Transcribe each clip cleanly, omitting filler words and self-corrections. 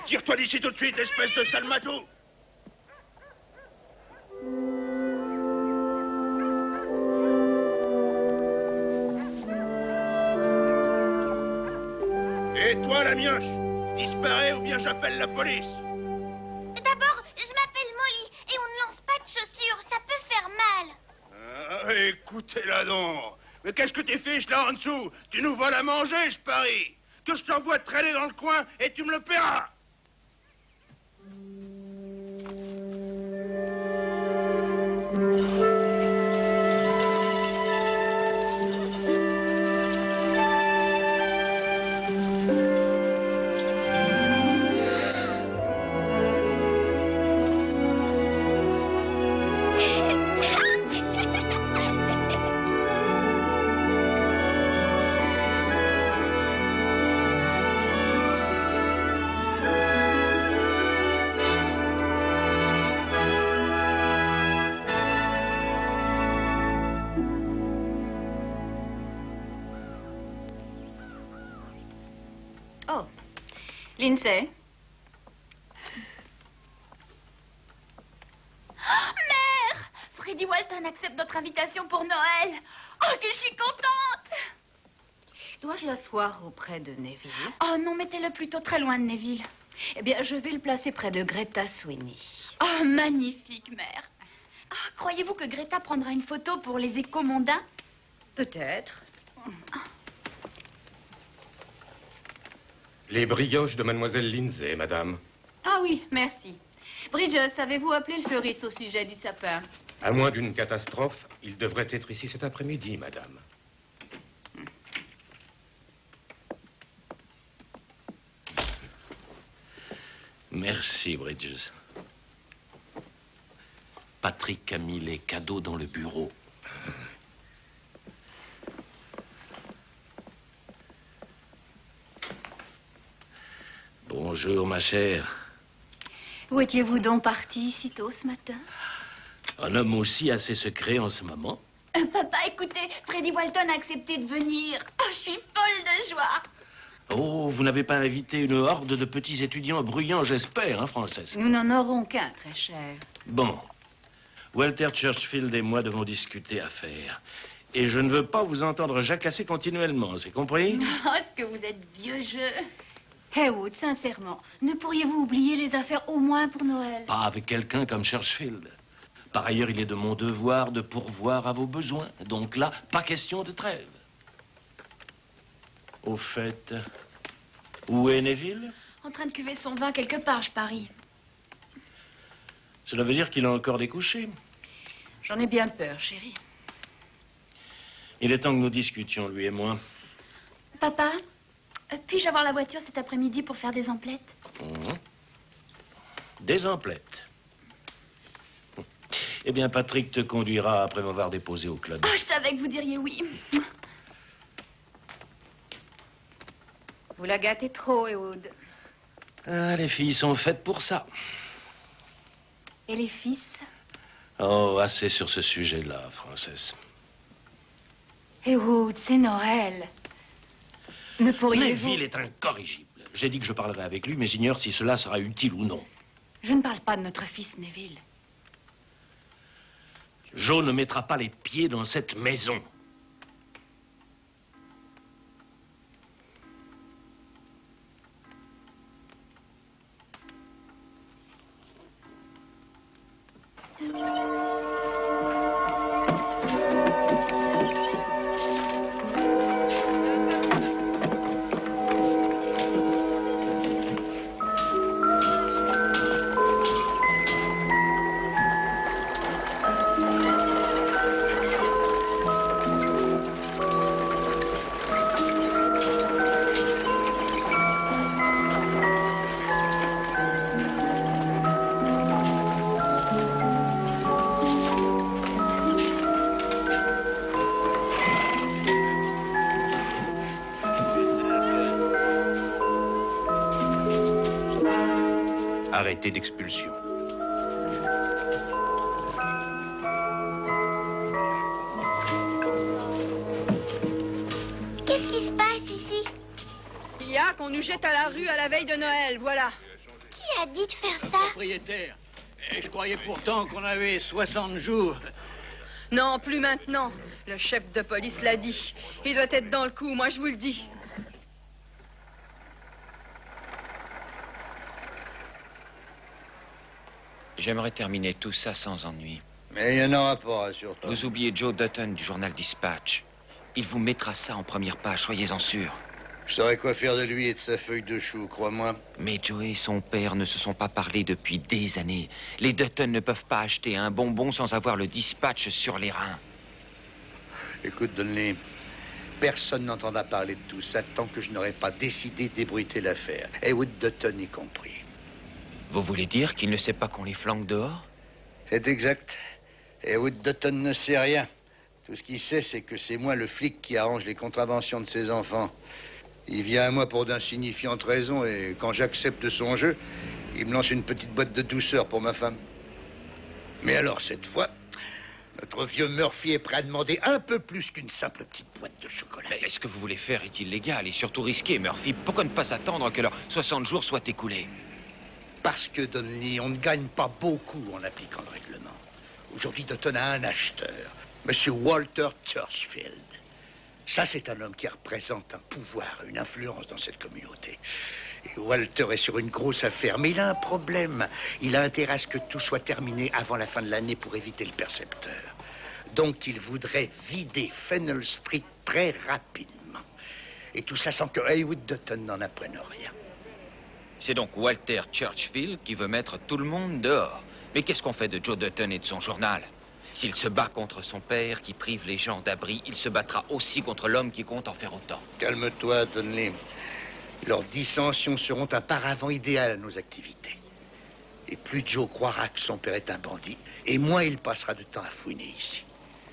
Tire-toi d'ici tout de suite, espèce de salmatou! Et toi, la mioche, disparais ou bien j'appelle la police. D'abord, je m'appelle Molly et on ne lance pas de chaussures, ça peut faire mal. Ah, écoutez-la donc. Mais qu'est-ce que t'es fiche là en dessous? Tu nous voles à manger, je parie. Que je t'envoie traîner dans le coin et tu me le paieras. Lindsay. Mère! Freddie Walton accepte notre invitation pour Noël. Oh, que je suis contente! Dois-je l'asseoir auprès de Neville? Oh non, mettez-le plutôt très loin de Neville. Eh bien, je vais le placer près de Greta Sweeney. Oh, magnifique, mère. Ah, croyez-vous que Greta prendra une photo pour les échos mondains? Peut-être. Les brioches de mademoiselle Lindsay, madame. Ah oui, merci. Bridge, savez-vous appeler le fleuriste au sujet du sapin? À moins d'une catastrophe, il devrait être ici cet après-midi, madame. Merci, Bridges. Patrick a mis les cadeaux dans le bureau. Bonjour, ma chère. Où étiez-vous donc parti si tôt ce matin? Un homme aussi assez secret en ce moment. Papa, écoutez, Freddie Walton a accepté de venir. Oh, je suis folle de joie. Oh, vous n'avez pas invité une horde de petits étudiants bruyants, j'espère, hein, Frances? Nous n'en aurons qu'un, très cher. Bon. Walter Churchfield et moi devons discuter affaires. Et je ne veux pas vous entendre jacasser continuellement, c'est compris? Oh, est-ce que vous êtes vieux jeu? Heywood, sincèrement, ne pourriez-vous oublier les affaires au moins pour Noël? Pas avec quelqu'un comme Churchfield. Par ailleurs, il est de mon devoir de pourvoir à vos besoins. Donc là, pas question de trêve. Au fait, Où est Neville? En train de cuver son vin quelque part, je parie. Cela veut dire qu'il a encore découché. J'en ai bien peur, chérie. Il est temps que nous discutions, lui et moi. Papa, puis-je avoir la voiture cet après-midi pour faire des emplettes? Des emplettes. Eh bien, Patrick te conduira après m'avoir déposé au club. Ah, je savais que vous diriez oui. Vous la gâtez trop, Ehud. Ah, les filles sont faites pour ça. Et les fils? Oh, assez sur ce sujet-là, Frances. Ehud, c'est Noël. Ne pourriez-vous... Neville est incorrigible. J'ai dit que je parlerai avec lui, mais j'ignore si cela sera utile ou non. Je ne parle pas de notre fils, Neville. Joe ne mettra pas les pieds dans cette maison. Arrêté d'expulsion. Qu'est-ce qui se passe ici? Il y a qu'on nous jette à la rue à la veille de Noël, voilà. Qui a dit de faire ça? Propriétaire. Et je croyais pourtant qu'on avait 60 jours. Non, plus maintenant. Le chef de police l'a dit. Il doit être dans le coup, moi je vous le dis. J'aimerais terminer tout ça sans ennui. Mais il n'y en aura pas, rassure-toi. Vous oubliez Joe Dutton du journal Dispatch. Il vous mettra ça en première page, soyez-en sûr. Je saurais quoi faire de lui et de sa feuille de chou, crois-moi. Mais Joe et son père ne se sont pas parlé depuis des années. Les Dutton ne peuvent pas acheter un bonbon sans avoir le Dispatch sur les reins. Écoute, Donnelly, personne n'entendra parler de tout ça tant que je n'aurai pas décidé d'ébruiter l'affaire. Ehud Dutton y compris. Vous voulez dire qu'il ne sait pas qu'on les flanque dehors? C'est exact. Ehud Dutton ne sait rien. Tout ce qu'il sait, c'est que c'est moi le flic qui arrange les contraventions de ses enfants. Il vient à moi pour d'insignifiantes raisons et quand j'accepte son jeu, il me lance une petite boîte de douceur pour ma femme. Mais alors, cette fois, notre vieux Murphy est prêt à demander un peu plus qu'une simple petite boîte de chocolat. Mais ce que vous voulez faire est illégal et surtout risqué, Murphy. Pourquoi ne pas attendre que leurs 60 jours soient écoulés? Parce que, Donnelly, on ne gagne pas beaucoup en appliquant le règlement. Aujourd'hui, Dutton a un acheteur, Monsieur Walter Churchfield. Ça, c'est un homme qui représente un pouvoir, une influence dans cette communauté. Et Walter est sur une grosse affaire, mais il a un problème. Il a intérêt à ce que tout soit terminé avant la fin de l'année pour éviter le percepteur. Donc, il voudrait vider Fennel Street très rapidement. Et tout ça sans que Heywood Dutton n'en apprenne rien. C'est donc Walter Churchfield qui veut mettre tout le monde dehors. Mais qu'est-ce qu'on fait de Joe Dutton et de son journal? S'il se bat contre son père qui prive les gens d'abri, il se battra aussi contre l'homme qui compte en faire autant. Calme-toi, Donnelly. Leurs dissensions seront un paravent idéal à nos activités. Et plus Joe croira que son père est un bandit, et moins il passera de temps à fouiner ici.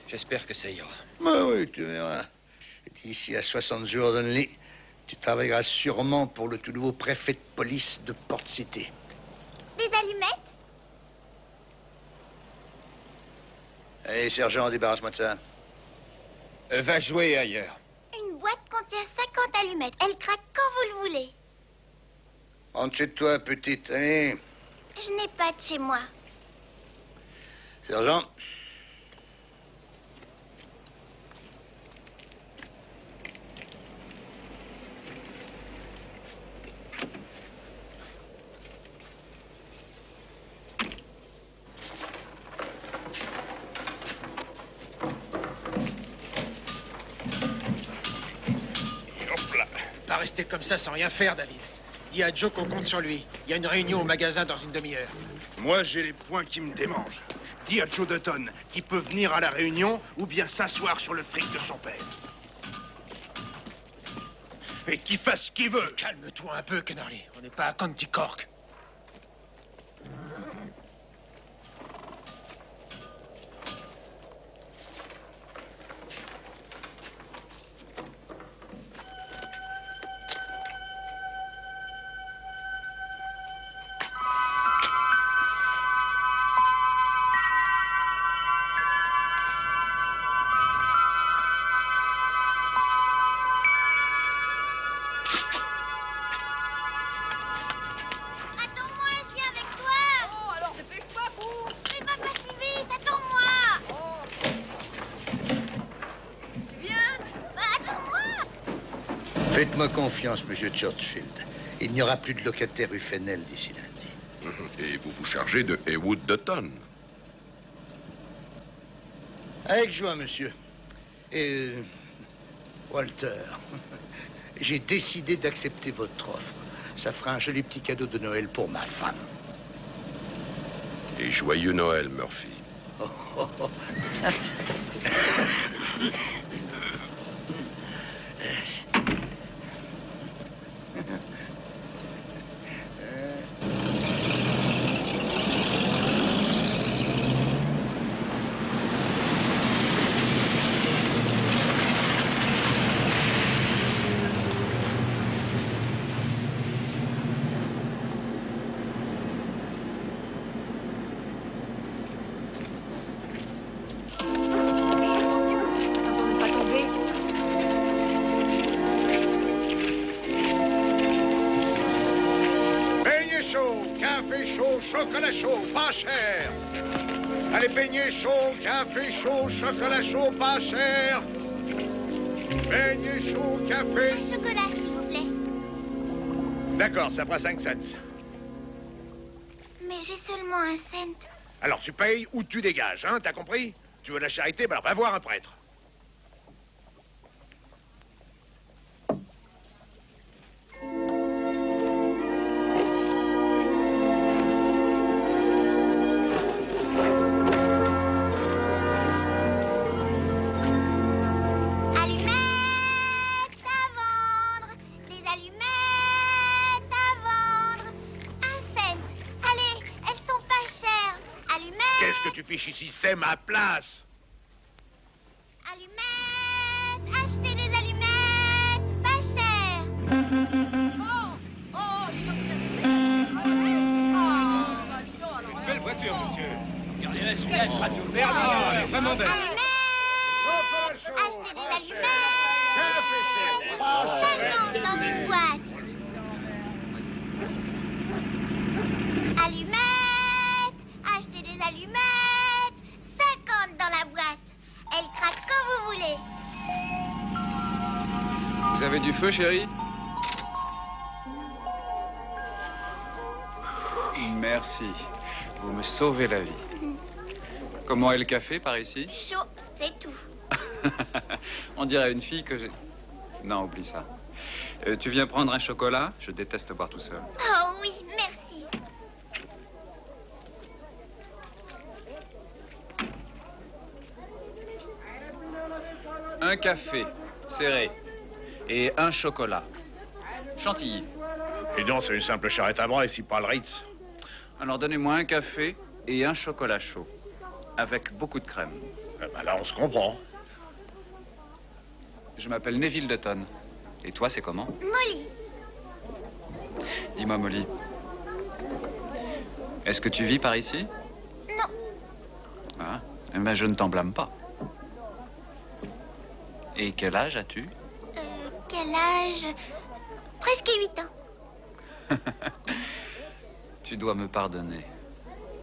J'espère que ça ira. Bah oui, tu verras. D'ici à 60 jours, Donnelly, tu travailleras sûrement pour le tout nouveau préfet de police de Port City. Des allumettes? Allez, sergent, débarrasse-moi de ça. Va jouer ailleurs. Une boîte contient 50 allumettes. Elle craque quand vous le voulez. Rentre chez toi, petite. Allez. Je n'ai pas de chez moi. Sergent. Pas rester comme ça sans rien faire, David. Dis à Joe qu'on compte sur lui. Il y a une réunion au magasin dans une demi-heure. Moi, j'ai les poings qui me démangent. Dis à Joe Dutton qu'il peut venir à la réunion ou bien s'asseoir sur le fric de son père. Et qu'il fasse ce qu'il veut. Calme-toi un peu, Kennerly. On n'est pas à County Cork. Faites-moi confiance, monsieur Churchfield. Il n'y aura plus de locataires rue Fennel d'ici lundi. Et vous vous chargez de Heywood Dutton. Avec joie, monsieur. Et... Walter, j'ai décidé d'accepter votre offre. Ça fera un joli petit cadeau de Noël pour ma femme. Et joyeux Noël, Murphy. Oh, oh, oh. Chocolat chaud, pas cher. Allez, beignets chaud, café chaud, chocolat chaud, pas cher. Beignets chaud, café. Chocolat, s'il vous plaît. D'accord, ça fera 5 cents. Mais j'ai seulement 1 cent. Alors tu payes ou tu dégages, hein, t'as compris? Tu veux la charité, ben alors va voir un prêtre. Ici, c'est ma place. Allumettes, achetez des allumettes, pas cher. Une belle voiture, monsieur. Regardez-la, celui-là, il passe au permis. Vraiment belle. Allumettes, achetez des allumettes. 50 dans une boîte. Allumettes, achetez des allumettes. Dans la boîte. Elle craque quand vous voulez. Vous avez du feu, chérie? Merci. Vous me sauvez la vie. Comment est le café par ici? Chaud, c'est tout. On dirait une fille que j'ai... Non, oublie ça. Tu viens prendre un chocolat? Je déteste boire tout seul. Oh oui, merci. Un café, serré, et un chocolat. Chantilly. Et donc, c'est une simple charrette à bras ici, pas le Ritz. Alors, donnez-moi un café et un chocolat chaud, avec beaucoup de crème. Eh ben là, on se comprend. Je m'appelle Neville Dutton. Et toi, c'est comment? Molly. Dis-moi, Molly. Est-ce que tu vis par ici? Non. Ah, eh ben, je ne t'en blâme pas. Et quel âge as-tu? Quel âge? Presque 8 ans. Tu dois me pardonner.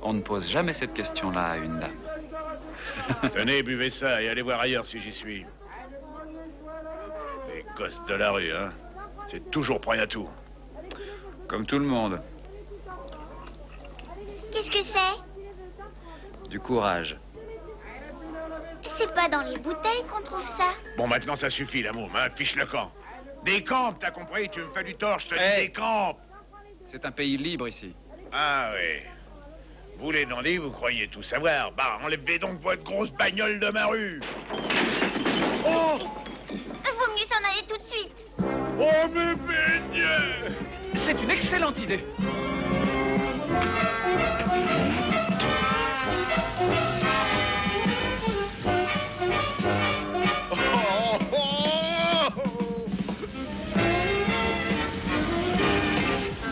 On ne pose jamais cette question-là à une dame. Tenez, buvez ça et allez voir ailleurs si j'y suis. Les gosses de la rue, hein. C'est toujours prêt à tout. Comme tout le monde. Qu'est-ce que c'est? Du courage. C'est pas dans les bouteilles qu'on trouve ça. Bon, maintenant, ça suffit, la môme, hein. Fiche le camp. Décampe, t'as compris? Tu me fais du tort, je te dis décampe. C'est un pays libre ici. Ah oui. Vous les dandys, vous croyez tout savoir. Bah, enlevez donc votre grosse bagnole de ma rue. Oh! Vaut mieux s'en aller tout de suite. Oh, mes beignets! C'est une excellente idée.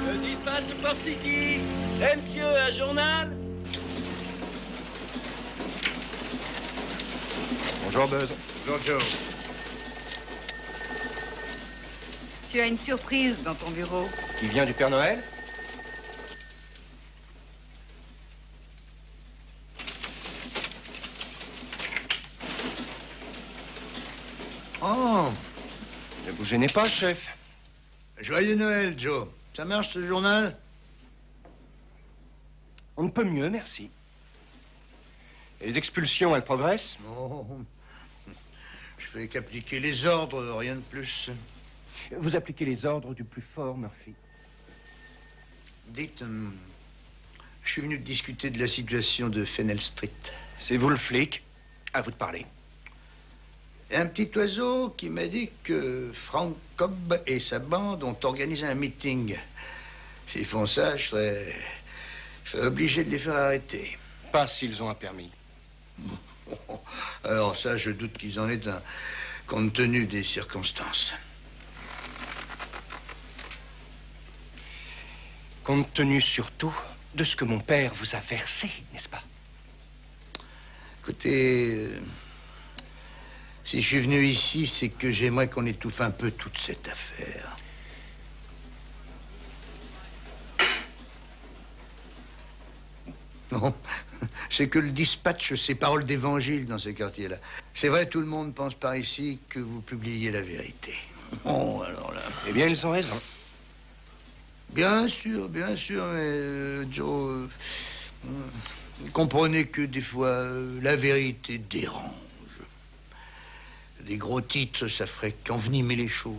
Le dispatch par City. Eh, monsieur, un journal? Bonjour, Buzz. Bonjour, Joe. Tu as une surprise dans ton bureau. Qui vient du Père Noël? Oh, Ne vous gênez pas, chef. joyeux Noël, Joe. Ça marche, ce journal? On ne peut mieux, merci. Et les expulsions, elles progressent? Oh, je fais qu'appliquer les ordres, rien de plus. Vous appliquez les ordres du plus fort, Murphy. Dites, je suis venu discuter de la situation de Fennell Street. C'est vous le flic. À vous de parler. Et un petit oiseau qui m'a dit que Frank Cobb et sa bande ont organisé un meeting. S'ils font ça, je serais obligé de les faire arrêter. Pas s'ils ont un permis. Alors ça, je doute qu'ils en aient un, compte tenu des circonstances. Compte tenu surtout de ce que mon père vous a versé, n'est-ce pas? Écoutez, si je suis venu ici, c'est que j'aimerais qu'on étouffe un peu toute cette affaire. Non, c'est que le dispatch, c'est parole d'évangile dans ces quartiers-là. C'est vrai, tout le monde pense par ici que vous publiez la vérité. Oh, alors là... Eh bien, ils ont raison. Bien sûr, mais Joe... comprenez que des fois, la vérité dérange. Des gros titres, ça ferait qu'envenimer les choses.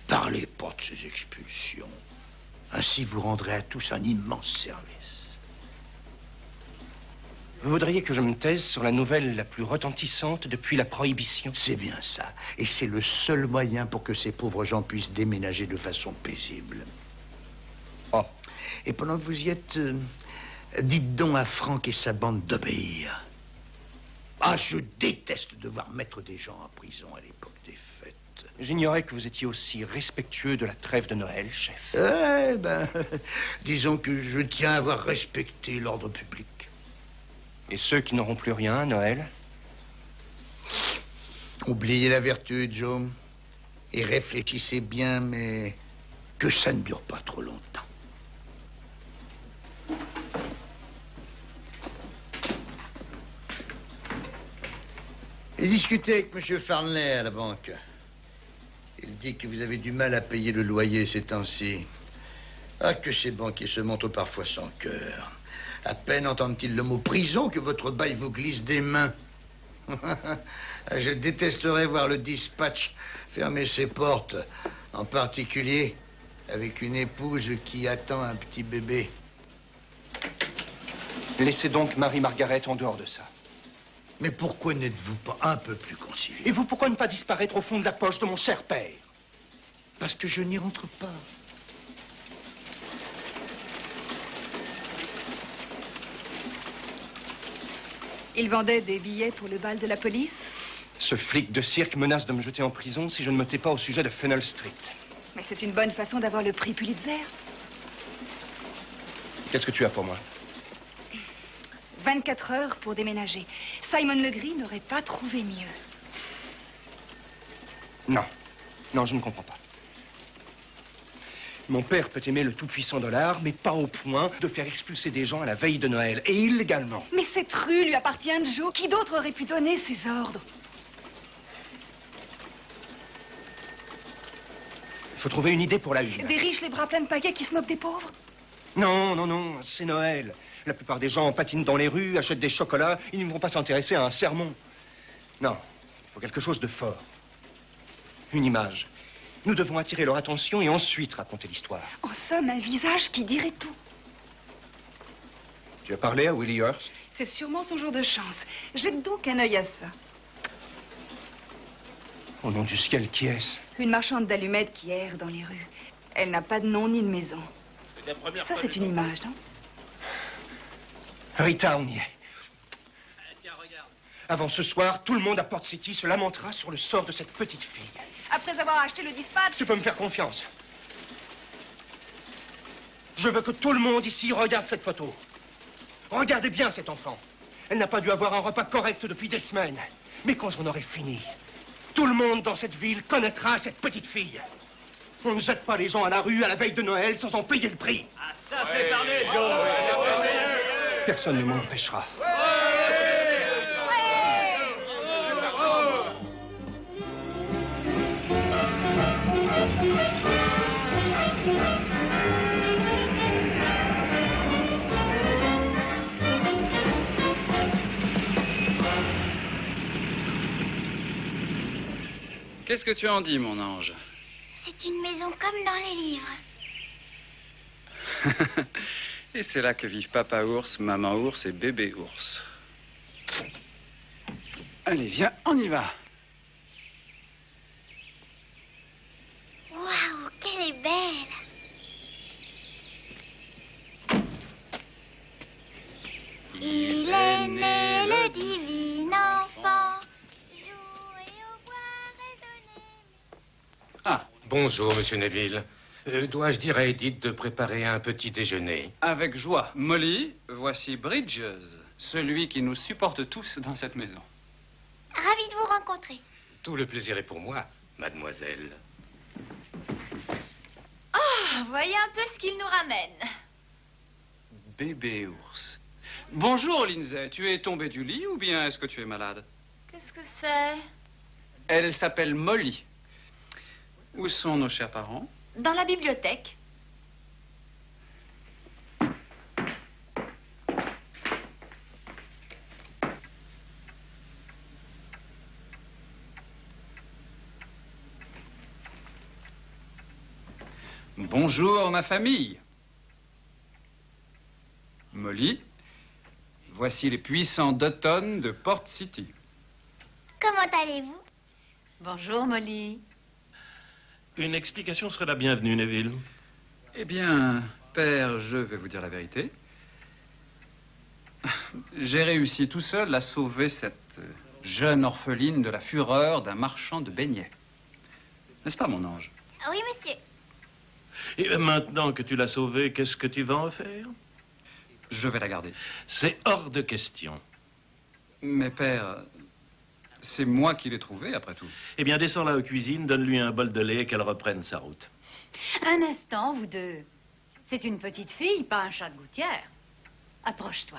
Parlez pas de ces expulsions. Ainsi, vous rendrez à tous un immense service. Vous voudriez que je me taise sur la nouvelle la plus retentissante depuis la Prohibition? C'est bien ça. Et c'est le seul moyen pour que ces pauvres gens puissent déménager de façon paisible. Oh. Et pendant que vous y êtes, dites donc à Frank et sa bande d'obéir. Ah, je déteste devoir mettre des gens en prison à l'époque des fêtes. J'ignorais que vous étiez aussi respectueux de la trêve de Noël, chef. Eh ben, disons que je tiens à avoir respecté l'ordre public. Et ceux qui n'auront plus rien à Noël? Oubliez la vertu, Joe. Et réfléchissez bien, mais que ça ne dure pas trop longtemps. Et discutez avec M. Farnley à la banque. Il dit que vous avez du mal à payer le loyer ces temps-ci. Ah, que ces banquiers se montrent parfois sans cœur. À peine entendent-ils le mot prison que votre bail vous glisse des mains. Je détesterais voir le dispatch fermer ses portes, en particulier avec une épouse qui attend un petit bébé. Laissez donc Marie-Margaret en dehors de ça. Mais pourquoi n'êtes-vous pas un peu plus conciliant? Et vous, pourquoi ne pas disparaître au fond de la poche de mon cher père? Parce que je n'y rentre pas. Il vendait des billets pour le bal de la police? Ce flic de cirque menace de me jeter en prison si je ne me tais pas au sujet de Fennell Street. Mais c'est une bonne façon d'avoir le prix Pulitzer. Qu'est-ce que tu as pour moi? 24 heures pour déménager. Simon Legree n'aurait pas trouvé mieux. Non. Non, je ne comprends pas. Mon père peut aimer le tout-puissant dollar, mais pas au point de faire expulser des gens à la veille de Noël, et illégalement. Mais cette rue lui appartient, Joe. Qui d'autre aurait pu donner ces ordres? Il faut trouver une idée pour la une. Des riches, les bras pleins de pagaie qui se moquent des pauvres? Non, non, non, c'est Noël. La plupart des gens patinent dans les rues, achètent des chocolats. Ils ne vont pas s'intéresser à un sermon. Non, il faut quelque chose de fort. Une image. Nous devons attirer leur attention et ensuite raconter l'histoire. En somme, un visage qui dirait tout. Tu as parlé à Willie Hurst? C'est sûrement son jour de chance. Jette donc un œil à ça. Au nom du ciel, qui est-ce? Une marchande d'allumettes qui erre dans les rues. Elle n'a pas de nom ni de maison. Ça, c'est une image, non? Rita, on y est. Avant ce soir, tout le monde à Port City se lamentera sur le sort de cette petite fille. Après avoir acheté le dispatch? Tu peux me faire confiance. Je veux que tout le monde ici regarde cette photo. Regardez bien cet enfant. Elle n'a pas dû avoir un repas correct depuis des semaines. Mais quand j'en aurai fini, tout le monde dans cette ville connaîtra cette petite fille. On ne jette pas les gens à la rue à la veille de Noël sans en payer le prix. Ah, ça, c'est parlé, Joe. Personne ne m'en empêchera. Qu'est-ce que tu en dis, mon ange? C'est une maison comme dans les livres. Et c'est là que vivent Papa Ours, Maman Ours et Bébé Ours. Allez, viens, on y va. Waouh, qu'elle est belle. Il est né le divin enfant. Ah, bonjour, monsieur Neville. Dois-je dire à Edith de préparer un petit déjeuner? Avec joie. Molly, voici Bridges, celui qui nous supporte tous dans cette maison. Ravi de vous rencontrer. Tout le plaisir est pour moi, mademoiselle. Oh, voyez un peu ce qu'il nous ramène. Bébé Ours. Bonjour, Lindsay. Tu es tombée du lit ou bien est-ce que tu es malade? Qu'est-ce que c'est? Elle s'appelle Molly. Où sont nos chers parents? Dans la bibliothèque. Bonjour, ma famille. Molly, voici les puissants Dutton de Port City. Comment allez-vous? Bonjour, Molly. Une explication serait la bienvenue, Neville. Eh bien, père, je vais vous dire la vérité. J'ai réussi tout seul à sauver cette jeune orpheline de la fureur d'un marchand de beignets. N'est-ce pas, mon ange? Oui, monsieur. Et maintenant que tu l'as sauvée, qu'est-ce que tu vas en faire? Je vais la garder. C'est hors de question. Mais père, c'est moi qui l'ai trouvée, après tout. Eh bien, descends-la aux cuisines, donne-lui un bol de lait et qu'elle reprenne sa route. Un instant, vous deux. C'est une petite fille, pas un chat de gouttière. Approche-toi.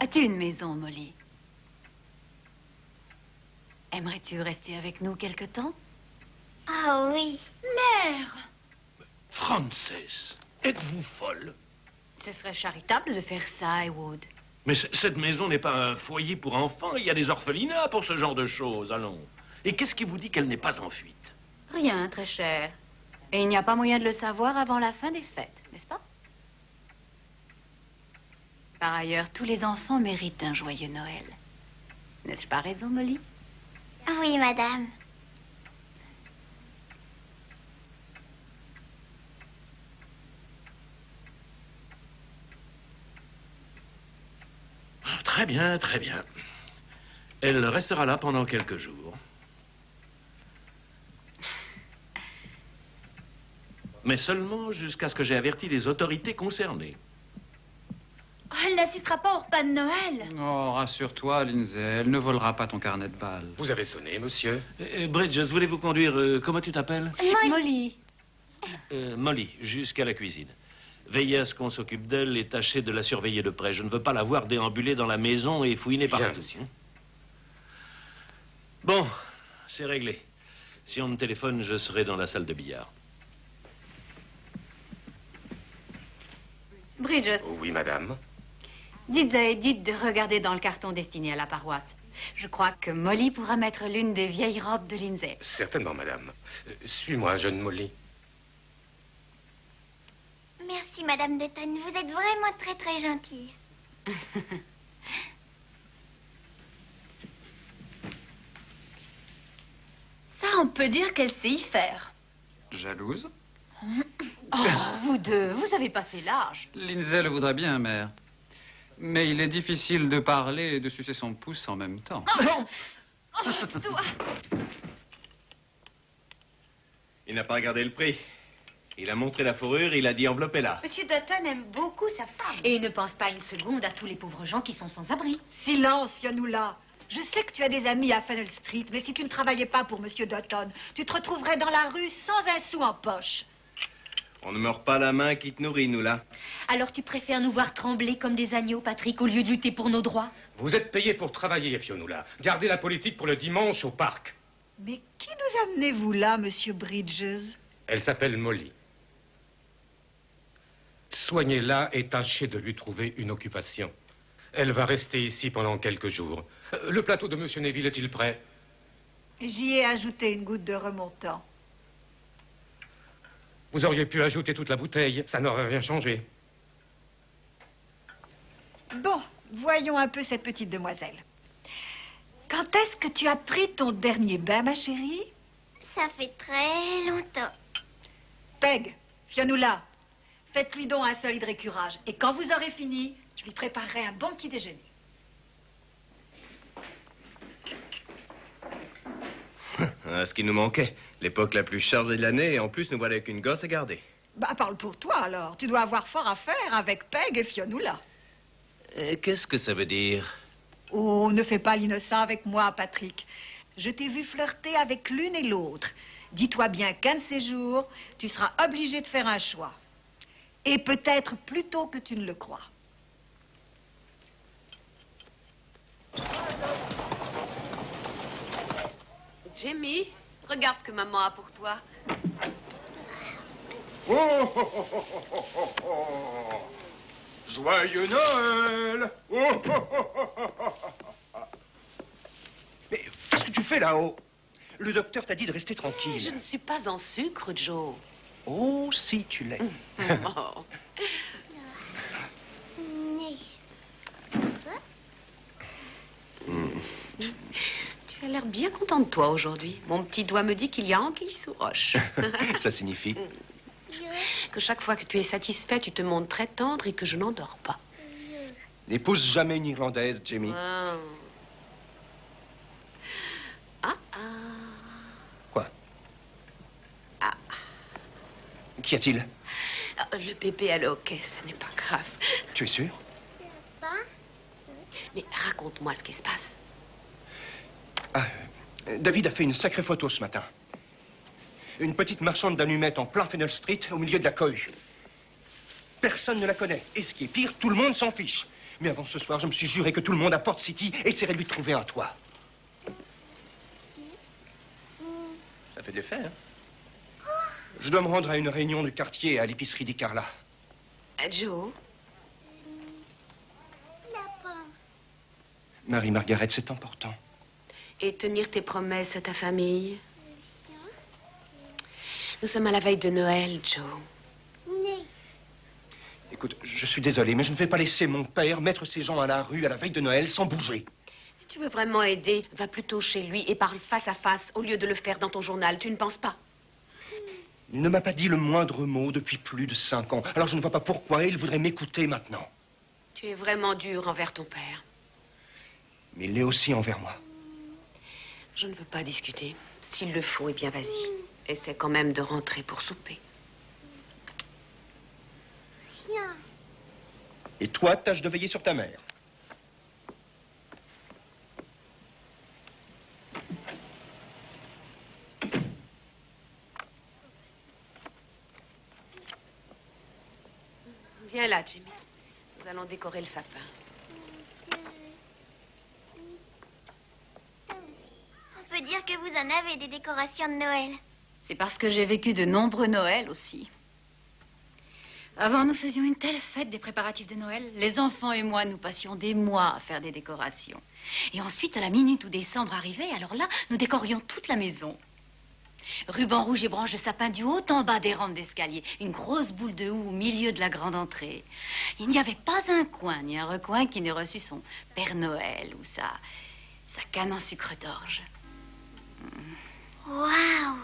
As-tu une maison, Molly? Aimerais-tu rester avec nous quelque temps? Ah oui. Mère! Frances, êtes-vous folle? Ce serait charitable de faire ça, Heywood. Mais cette maison n'est pas un foyer pour enfants. Il y a des orphelinats pour ce genre de choses, allons. Et qu'est-ce qui vous dit qu'elle n'est pas en fuite? Rien, très cher. Et il n'y a pas moyen de le savoir avant la fin des fêtes, n'est-ce pas? Par ailleurs, tous les enfants méritent un joyeux Noël. N'est-ce pas raison, Molly? Oui, madame. Très bien, très bien. Elle restera là pendant quelques jours. Mais seulement jusqu'à ce que j'ai averti les autorités concernées. Oh, elle n'assistera pas au repas de Noël. Oh, rassure-toi, Lindsay, elle ne volera pas ton carnet de balles. Vous avez sonné, monsieur? Bridges, voulez-vous conduire... comment tu t'appelles? Molly. Molly, jusqu'à la cuisine. Veillez à ce qu'on s'occupe d'elle et tâchez de la surveiller de près. Je ne veux pas la voir déambuler dans la maison et fouiner partout. Monsieur. Bon, c'est réglé. Si on me téléphone, je serai dans la salle de billard. Bridges. Oui, madame. Dites à Edith de regarder dans le carton destiné à la paroisse. Je crois que Molly pourra mettre l'une des vieilles robes de Lindsay. Certainement, madame. Suis-moi, jeune Molly. Merci, Madame Dutton. Vous êtes vraiment très, très gentille. Ça, on peut dire qu'elle sait y faire. Jalouse? Oh, vous deux, vous avez passé l'âge. Lindsay le voudrait bien, mère. Mais il est difficile de parler et de sucer son pouce en même temps. Oh, toi. Il n'a pas regardé le prix. Il a montré la fourrure, il a dit enveloppez-la. Monsieur Dutton aime beaucoup sa femme. Et il ne pense pas une seconde à tous les pauvres gens qui sont sans abri. Silence, Fionnuala. Je sais que tu as des amis à Fennel Street, mais si tu ne travaillais pas pour Monsieur Dutton, tu te retrouverais dans la rue sans un sou en poche. On ne meurt pas la main qui te nourrit, nous, là. Alors tu préfères nous voir trembler comme des agneaux, Patrick, au lieu de lutter pour nos droits? Vous êtes payé pour travailler, Fionnuala. Gardez la politique pour le dimanche au parc. Mais qui nous amenez-vous là, Monsieur Bridges? Elle s'appelle Molly. Soignez-la et tâchez de lui trouver une occupation. Elle va rester ici pendant quelques jours. Le plateau de Monsieur Neville est-il prêt? J'y ai ajouté une goutte de remontant. Vous auriez pu ajouter toute la bouteille, ça n'aurait rien changé. Bon, voyons un peu cette petite demoiselle. Quand est-ce que tu as pris ton dernier bain, ma chérie? Ça fait très longtemps. Peg, Fionnuala, faites-lui donc un solide récurage. Et quand vous aurez fini, je lui préparerai un bon petit déjeuner. Ce qui nous manquait. L'époque la plus chargée de l'année, et en plus, nous voilà avec une gosse à garder. Bah, parle pour toi, alors. Tu dois avoir fort à faire avec Peg et Fionnuala. Qu'est-ce que ça veut dire? Oh, ne fais pas l'innocent avec moi, Patrick. Je t'ai vu flirter avec l'une et l'autre. Dis-toi bien qu'un de ces jours, tu seras obligé de faire un choix. Et peut-être plus tôt que tu ne le crois. Jamie, regarde ce que maman a pour toi. Oh, oh, oh, oh, oh, oh, oh. Joyeux Noël! Oh, oh, oh, oh, oh, oh. Mais qu'est-ce que tu fais là-haut? Le docteur t'a dit de rester tranquille. Je ne suis pas en sucre, Joe. Oh, si tu l'es. Oh. Tu as l'air bien content de toi aujourd'hui. Mon petit doigt me dit qu'il y a anguille sous roche. Ça signifie? Que chaque fois que tu es satisfait, tu te montres très tendre et que je n'endors pas. N'épouse jamais une Irlandaise, Jamie. Ah. Ah, ah. Quoi? Ah. Qu'y a-t-il? Le bébé à hockey, ça n'est pas grave. Tu es sûr? Mais raconte-moi ce qui se passe. Ah, David a fait une sacrée photo ce matin. Une petite marchande d'allumettes en plein Fennel Street, au milieu de la cohue. Personne ne la connaît. Et ce qui est pire, tout le monde s'en fiche. Mais avant ce soir, je me suis juré que tout le monde à Port City essaierait de lui trouver un toit. Ça fait de l'effet, hein? Je dois me rendre à une réunion du quartier à l'épicerie d'Icarla. Joe? Marie-Margaret, c'est important. Et tenir tes promesses à ta famille? Nous sommes à la veille de Noël, Joe. Écoute, je suis désolé, mais je ne vais pas laisser mon père mettre ces gens à la rue à la veille de Noël sans bouger. Si tu veux vraiment aider, va plutôt chez lui et parle face à face au lieu de le faire dans ton journal. Tu ne penses pas? Il ne m'a pas dit le moindre mot depuis plus de 5 ans. Alors je ne vois pas pourquoi il voudrait m'écouter maintenant. Tu es vraiment dur envers ton père. Mais il l'est aussi envers moi. Je ne veux pas discuter. S'il le faut, eh bien vas-y. Essaie quand même de rentrer pour souper. Et toi, tâche de veiller sur ta mère. Viens là, Jimmy. Nous allons décorer le sapin. On peut dire que vous en avez des décorations de Noël. C'est parce que j'ai vécu de nombreux Noëls aussi. Avant, nous faisions une telle fête des préparatifs de Noël. Les enfants et moi, nous passions des mois à faire des décorations. Et ensuite, à la minute où décembre arrivait, alors là, nous décorions toute la maison. Ruban rouge et branches de sapin du haut en bas des rampes d'escalier. Une grosse boule de houx au milieu de la grande entrée. Il n'y avait pas un coin ni un recoin qui n'ait reçu son Père Noël ou sa canne en sucre d'orge. Waouh!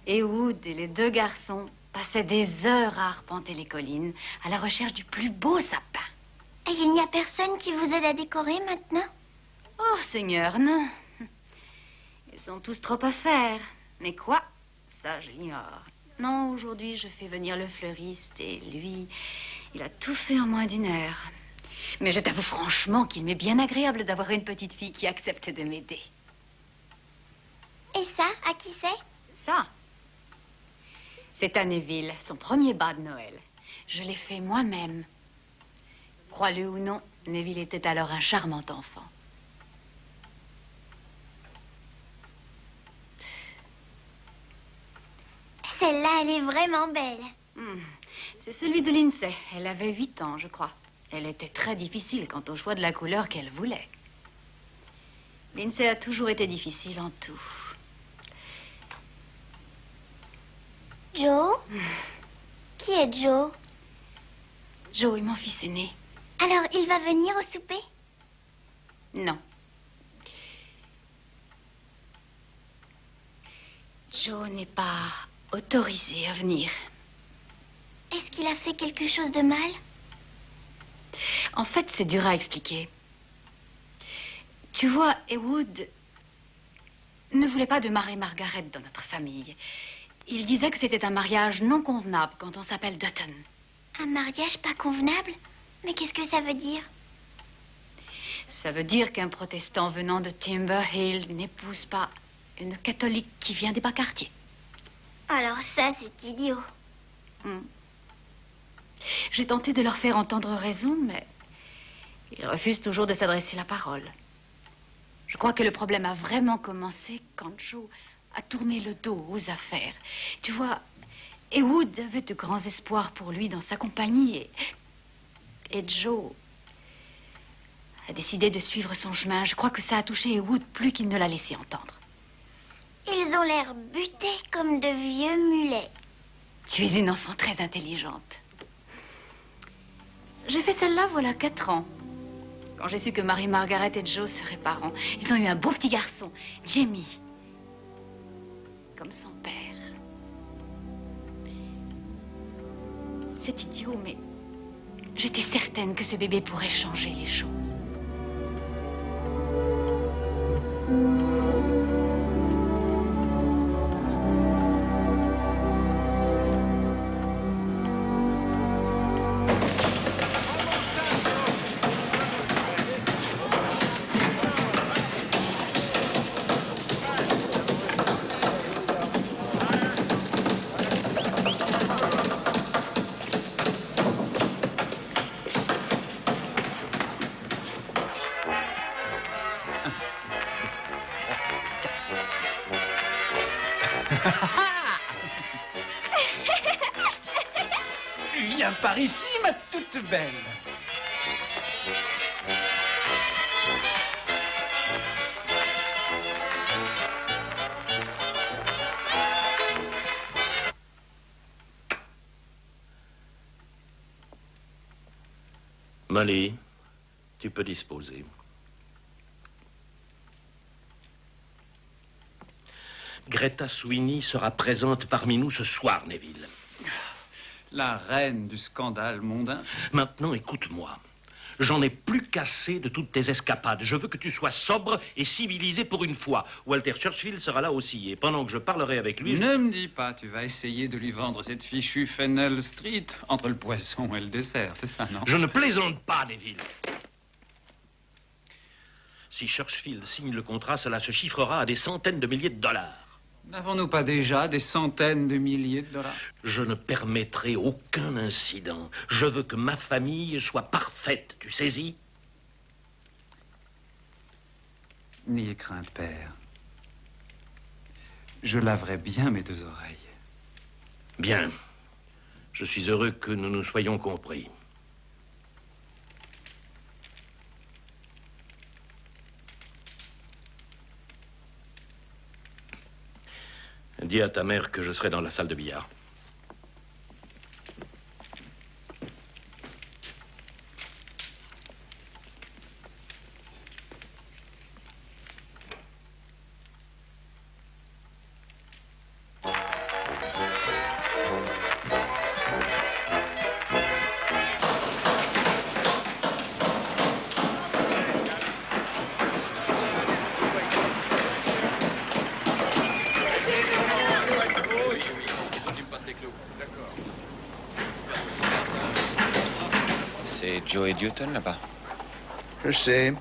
Et Wood et les deux garçons passaient des heures à arpenter les collines à la recherche du plus beau sapin. Et il n'y a personne qui vous aide à décorer maintenant? Oh, Seigneur, non. Ils sont tous trop à faire. Mais quoi? Ça, je l'ignore. Non, aujourd'hui, je fais venir le fleuriste et lui, il a tout fait en moins d'une heure. Mais je t'avoue franchement qu'il m'est bien agréable d'avoir une petite fille qui accepte de m'aider. Et ça, à qui c'est? Ça? C'est à Neville, son premier bas de Noël. Je l'ai fait moi-même. Crois-le ou non, Neville était alors un charmant enfant. Celle-là, elle est vraiment belle. C'est celui de Lindsay. Elle avait 8 ans, je crois. Elle était très difficile quant au choix de la couleur qu'elle voulait. Lindsay a toujours été difficile en tout. Joe? Qui est Joe? Joe est mon fils aîné. Alors, il va venir au souper? Non. Joe n'est pas autorisé à venir. Est-ce qu'il a fait quelque chose de mal? En fait, c'est dur à expliquer. Tu vois, Heywood ne voulait pas de Marie-Margaret dans notre famille. Il disait que c'était un mariage non convenable quand on s'appelle Dutton. Un mariage pas convenable? Mais qu'est-ce que ça veut dire? Ça veut dire qu'un protestant venant de Timber Hill n'épouse pas une catholique qui vient des bas quartiers. Alors ça, c'est idiot. J'ai tenté de leur faire entendre raison, mais ils refusent toujours de s'adresser la parole. Je crois que le problème a vraiment commencé quand Joe a tourné le dos aux affaires. Tu vois, Heywood avait de grands espoirs pour lui dans sa compagnie et Joe a décidé de suivre son chemin. Je crois que ça a touché Heywood plus qu'il ne l'a laissé entendre. Ils ont l'air butés comme de vieux mulets. Tu es une enfant très intelligente. J'ai fait celle-là voilà 4 ans. Quand j'ai su que Marie-Margaret et Joe seraient parents, ils ont eu un beau petit garçon, Jamie. Comme son père. C'est idiot, mais j'étais certaine que ce bébé pourrait changer les choses. Viens par ici, ma toute belle. Molly, tu peux disposer. Greta Sweeney sera présente parmi nous ce soir, Neville. La reine du scandale mondain. Maintenant, écoute-moi. J'en ai plus qu'assez de toutes tes escapades. Je veux que tu sois sobre et civilisé pour une fois. Walter Churchill sera là aussi. Et pendant que je parlerai avec lui... Ne me dis pas, tu vas essayer de lui vendre cette fichue Fennel Street entre le poisson et le dessert, c'est ça, non? Je ne plaisante pas, Neville. Si Churchill signe le contrat, cela se chiffrera à des centaines de milliers de dollars. N'avons-nous pas déjà des centaines de milliers de dollars? Je ne permettrai aucun incident. Je veux que ma famille soit parfaite, tu saisis? N'ayez crainte, père. Je laverai bien mes 2 oreilles. Bien. Je suis heureux que nous nous soyons compris. Dis à ta mère que je serai dans la salle de billard. Joe et Newton, là-bas. Je sais.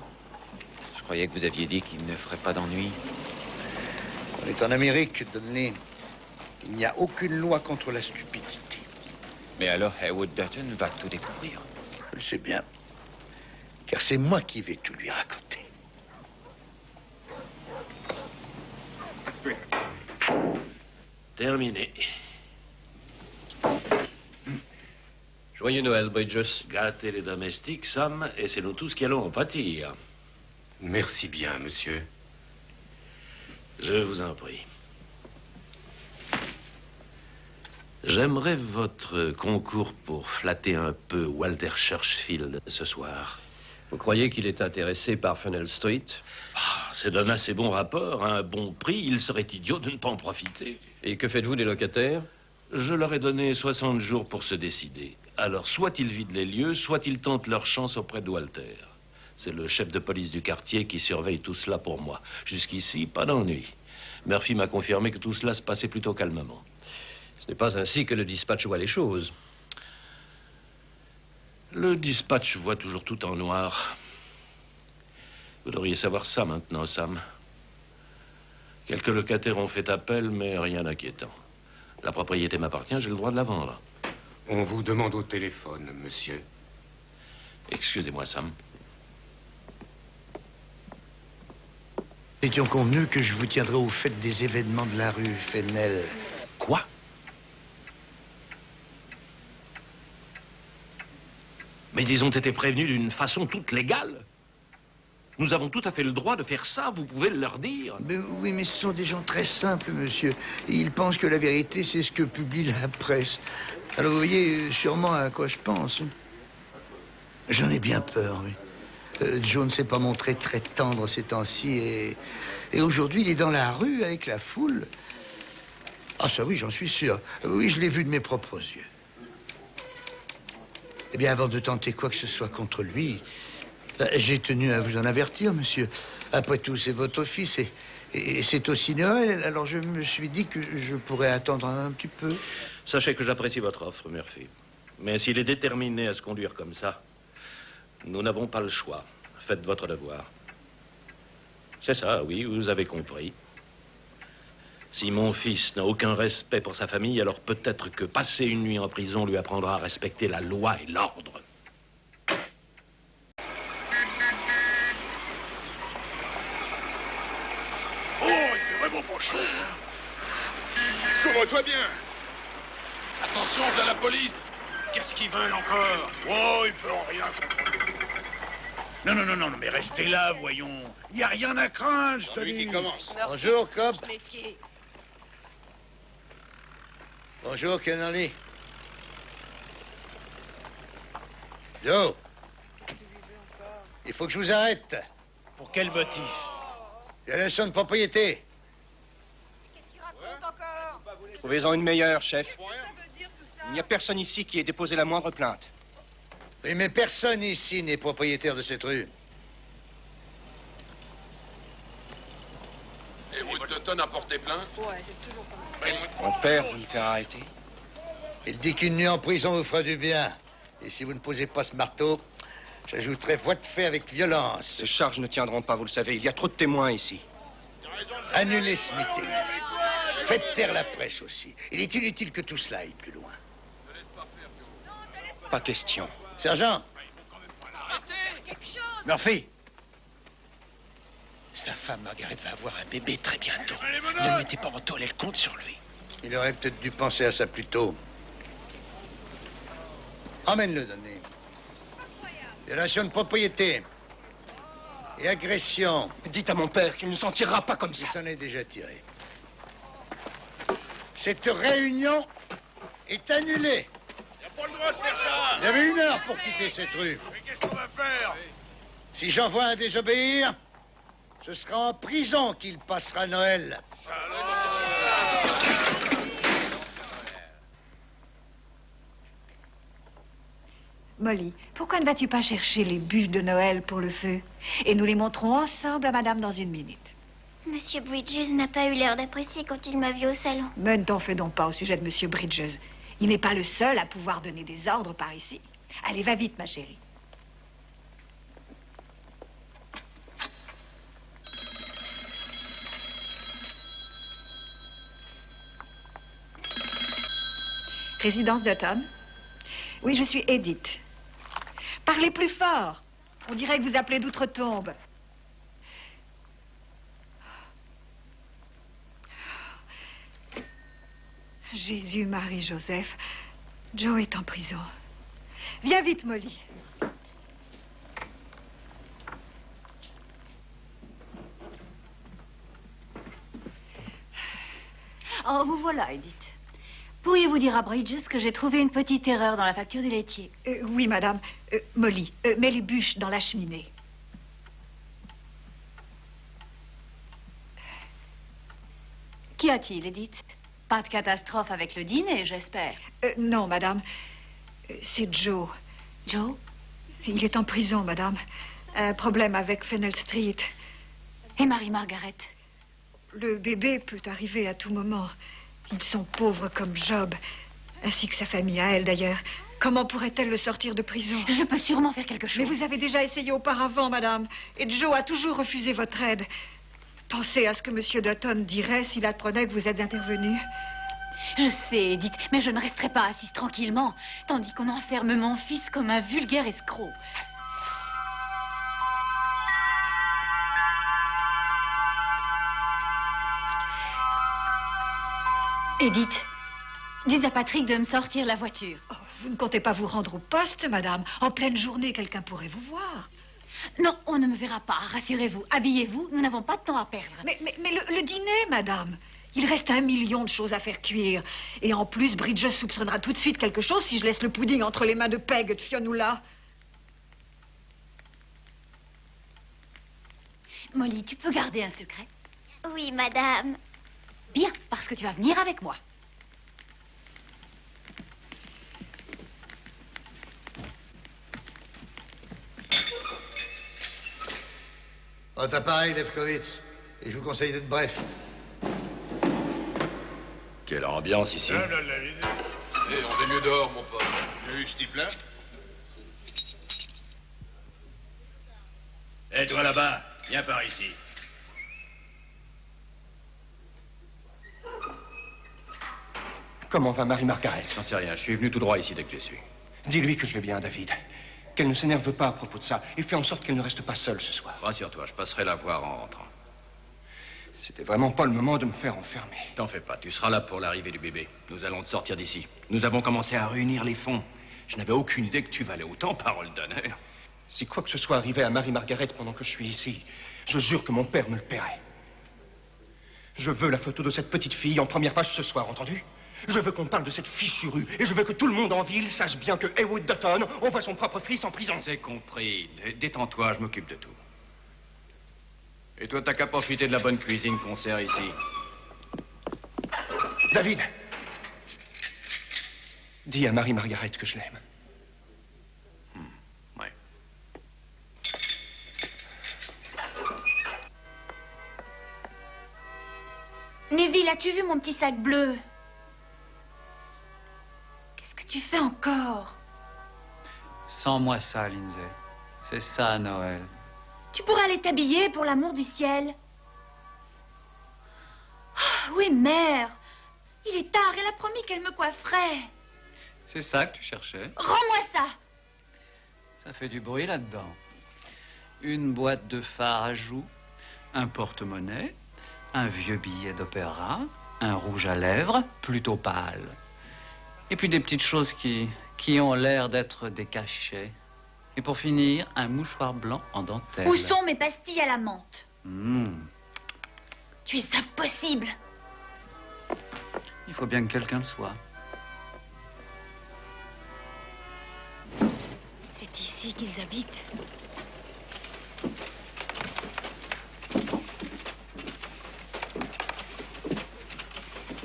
Je croyais que vous aviez dit qu'il ne ferait pas d'ennui. On est en Amérique, Donnelly. Il n'y a aucune loi contre la stupidité. Mais alors, Heywood Dutton va tout découvrir. Je le sais bien. Car c'est moi qui vais tout lui raconter. Terminé. Joyeux Noël, Bridges. Gâtez les domestiques, Sam, et c'est nous tous qui allons en pâtir. Merci bien, monsieur. Je vous en prie. J'aimerais votre concours pour flatter un peu Walter Churchfield ce soir. Vous croyez qu'il est intéressé par Funnel Street? C'est d'un assez bon rapport, à un bon prix. Il serait idiot de ne pas en profiter. Et que faites-vous des locataires? Je leur ai donné 60 jours pour se décider. Alors, soit ils vident les lieux, soit ils tentent leur chance auprès de Walter. C'est le chef de police du quartier qui surveille tout cela pour moi. Jusqu'ici, pas d'ennui. Murphy m'a confirmé que tout cela se passait plutôt calmement. Ce n'est pas ainsi que le dispatch voit les choses. Le dispatch voit toujours tout en noir. Vous devriez savoir ça maintenant, Sam. Quelques locataires ont fait appel, mais rien d'inquiétant. La propriété m'appartient, j'ai le droit de la vendre. On vous demande au téléphone, monsieur. Excusez-moi, Sam. Nous étions convenus que je vous tiendrai au fait des événements de la rue Fennel. Quoi? Mais ils ont été prévenus d'une façon toute légale. Nous avons tout à fait le droit de faire ça, vous pouvez le leur dire. Mais oui, mais ce sont des gens très simples, monsieur. Ils pensent que la vérité, c'est ce que publie la presse. Alors, vous voyez sûrement à quoi je pense. J'en ai bien peur, oui. Joe ne s'est pas montré très tendre ces temps-ci et aujourd'hui, il est dans la rue avec la foule. Ah, ça oui, j'en suis sûr. Oui, je l'ai vu de mes propres yeux. Eh bien, avant de tenter quoi que ce soit contre lui, j'ai tenu à vous en avertir, monsieur. Après tout, c'est votre office et c'est aussi Noël. Alors, je me suis dit que je pourrais attendre un petit peu. Sachez que j'apprécie votre offre, Murphy. Mais s'il est déterminé à se conduire comme ça, nous n'avons pas le choix. Faites votre devoir. C'est ça, oui, vous avez compris. Si mon fils n'a aucun respect pour sa famille, alors peut-être que passer une nuit en prison lui apprendra à respecter la loi et l'ordre. Oh, il est vraiment pas chaud. Couvre-toi bien. Attention, voilà la police. Qu'est-ce qu'ils veulent encore? Oh, ils peuvent rien comprendre. Non, mais restez là, voyons. Il n'y a rien à craindre, je te dis. Qui commence. Bonjour, cop. Bonjour, Kennelly. Joe. Il faut que je vous arrête. Pour quel motif? Violation de propriété. Trouvez-en une meilleure, chef. Il n'y a personne ici qui ait déposé la moindre plainte. Oui, mais personne ici n'est propriétaire de cette rue. Et Woodton a porté plainte? Ouais, c'est toujours pas mal. Mon père veut me faire arrêter. Il dit qu'une nuit en prison vous fera du bien. Et si vous ne posez pas ce marteau, j'ajouterai voie de fait avec violence. Ces charges ne tiendront pas, vous le savez. Il y a trop de témoins ici. Annulez ce meeting. Faites taire la presse aussi. Il est inutile que tout cela aille plus loin. Pas question. Sergent. Murphy. Sa femme, Margaret, va avoir un bébé très bientôt. Ne le mettez pas en tôle, elle compte sur lui. Il aurait peut-être dû penser à ça plus tôt. Emmène-le, Donny. Violation de propriété. Et agression. Dites à mon père qu'il ne s'en tirera pas comme ça. Il s'en est déjà tiré. Cette réunion est annulée. Il n'y a pas le droit de faire ça. Vous avez 1 heure pour quitter cette rue. Mais qu'est-ce qu'on va faire? Si j'envoie un désobéir, ce sera en prison qu'il passera Noël. Molly, pourquoi ne vas-tu pas chercher les bûches de Noël pour le feu? Et nous les montrons ensemble à madame dans 1 minute. Monsieur Bridges n'a pas eu l'air d'apprécier quand il m'a vu au salon. Mais ne t'en fais donc pas au sujet de monsieur Bridges. Il n'est pas le seul à pouvoir donner des ordres par ici. Allez, va vite, ma chérie. Résidence d'Automne? Oui, je suis Edith. Parlez plus fort. On dirait que vous appelez d'outre-tombe. Jésus, Marie, Joseph. Joe est en prison. Viens vite, Molly. Oh, vous voilà, Edith. Pourriez-vous dire à Bridges que j'ai trouvé une petite erreur dans la facture du laitier? Oui, madame. Molly, mets les bûches dans la cheminée. Qu'y a-t-il, Edith? Pas de catastrophe avec le dîner, j'espère. Non, madame. C'est Joe. Joe? Il est en prison, madame. Un problème avec Fennell Street. Et Marie-Margaret? Le bébé peut arriver à tout moment. Ils sont pauvres comme Job, ainsi que sa famille à elle, d'ailleurs. Comment pourrait-elle le sortir de prison? Je peux sûrement faire quelque chose. Mais vous avez déjà essayé auparavant, madame. Et Joe a toujours refusé votre aide. Pensez à ce que M. Dutton dirait s'il apprenait que vous êtes intervenu. Je sais, Edith, mais je ne resterai pas assise tranquillement, tandis qu'on enferme mon fils comme un vulgaire escroc. Edith, dis à Patrick de me sortir la voiture. Oh, vous ne comptez pas vous rendre au poste, madame? En pleine journée, quelqu'un pourrait vous voir. Non, on ne me verra pas, rassurez-vous. Habillez-vous, nous n'avons pas de temps à perdre. Mais le dîner, madame. Il reste 1 million de choses à faire cuire. Et en plus, Bridges soupçonnera tout de suite quelque chose si je laisse le pudding entre les mains de Peg et de Fionnuala. Molly, tu peux garder un secret? Oui, madame. Bien, parce que tu vas venir avec moi. Votre appareil, Lefkowitz. Et je vous conseille d'être bref. Quelle ambiance ici. On est mieux dehors, mon pote. J'ai vu ce type-là? Et toi là-bas, viens par ici. Comment va Marie-Margaret? J'en sais rien, je suis venu tout droit ici dès que je suis. Dis-lui que je vais bien, David. Qu'elle ne s'énerve pas à propos de ça et fais en sorte qu'elle ne reste pas seule ce soir. Rassure-toi, je passerai la voir en rentrant. C'était vraiment pas le moment de me faire enfermer. T'en fais pas, tu seras là pour l'arrivée du bébé. Nous allons te sortir d'ici. Nous avons commencé à réunir les fonds. Je n'avais aucune idée que tu valais autant, parole d'honneur. Si quoi que ce soit arrivait à Marie-Margaret pendant que je suis ici, je jure que mon père me le paierait. Je veux la photo de cette petite fille en première page ce soir, entendu? Je veux qu'on parle de cette fichue rue et je veux que tout le monde en ville sache bien que Heywood Dutton envoie son propre fils en prison. C'est compris. Détends-toi, je m'occupe de tout. Et toi, t'as qu'à profiter de la bonne cuisine qu'on sert ici. David, dis à Marie-Margaret que je l'aime. Ouais. Neville, as-tu vu mon petit sac bleu? Qu'est-ce que tu fais encore? Sans-moi ça, Lindsay. C'est ça, Noël. Tu pourrais aller t'habiller, pour l'amour du ciel. Ah, oui, mère. Il est tard, elle a promis qu'elle me coifferait. C'est ça que tu cherchais? Rends-moi ça. Ça fait du bruit là-dedans. Une boîte de fard à joues, un porte-monnaie, un vieux billet d'opéra, un rouge à lèvres, plutôt pâle. Et puis des petites choses qui ont l'air d'être des cachets. Et pour finir, un mouchoir blanc en dentelle. Où sont mes pastilles à la menthe? Tu es impossible. Il faut bien que quelqu'un le soit. C'est ici qu'ils habitent.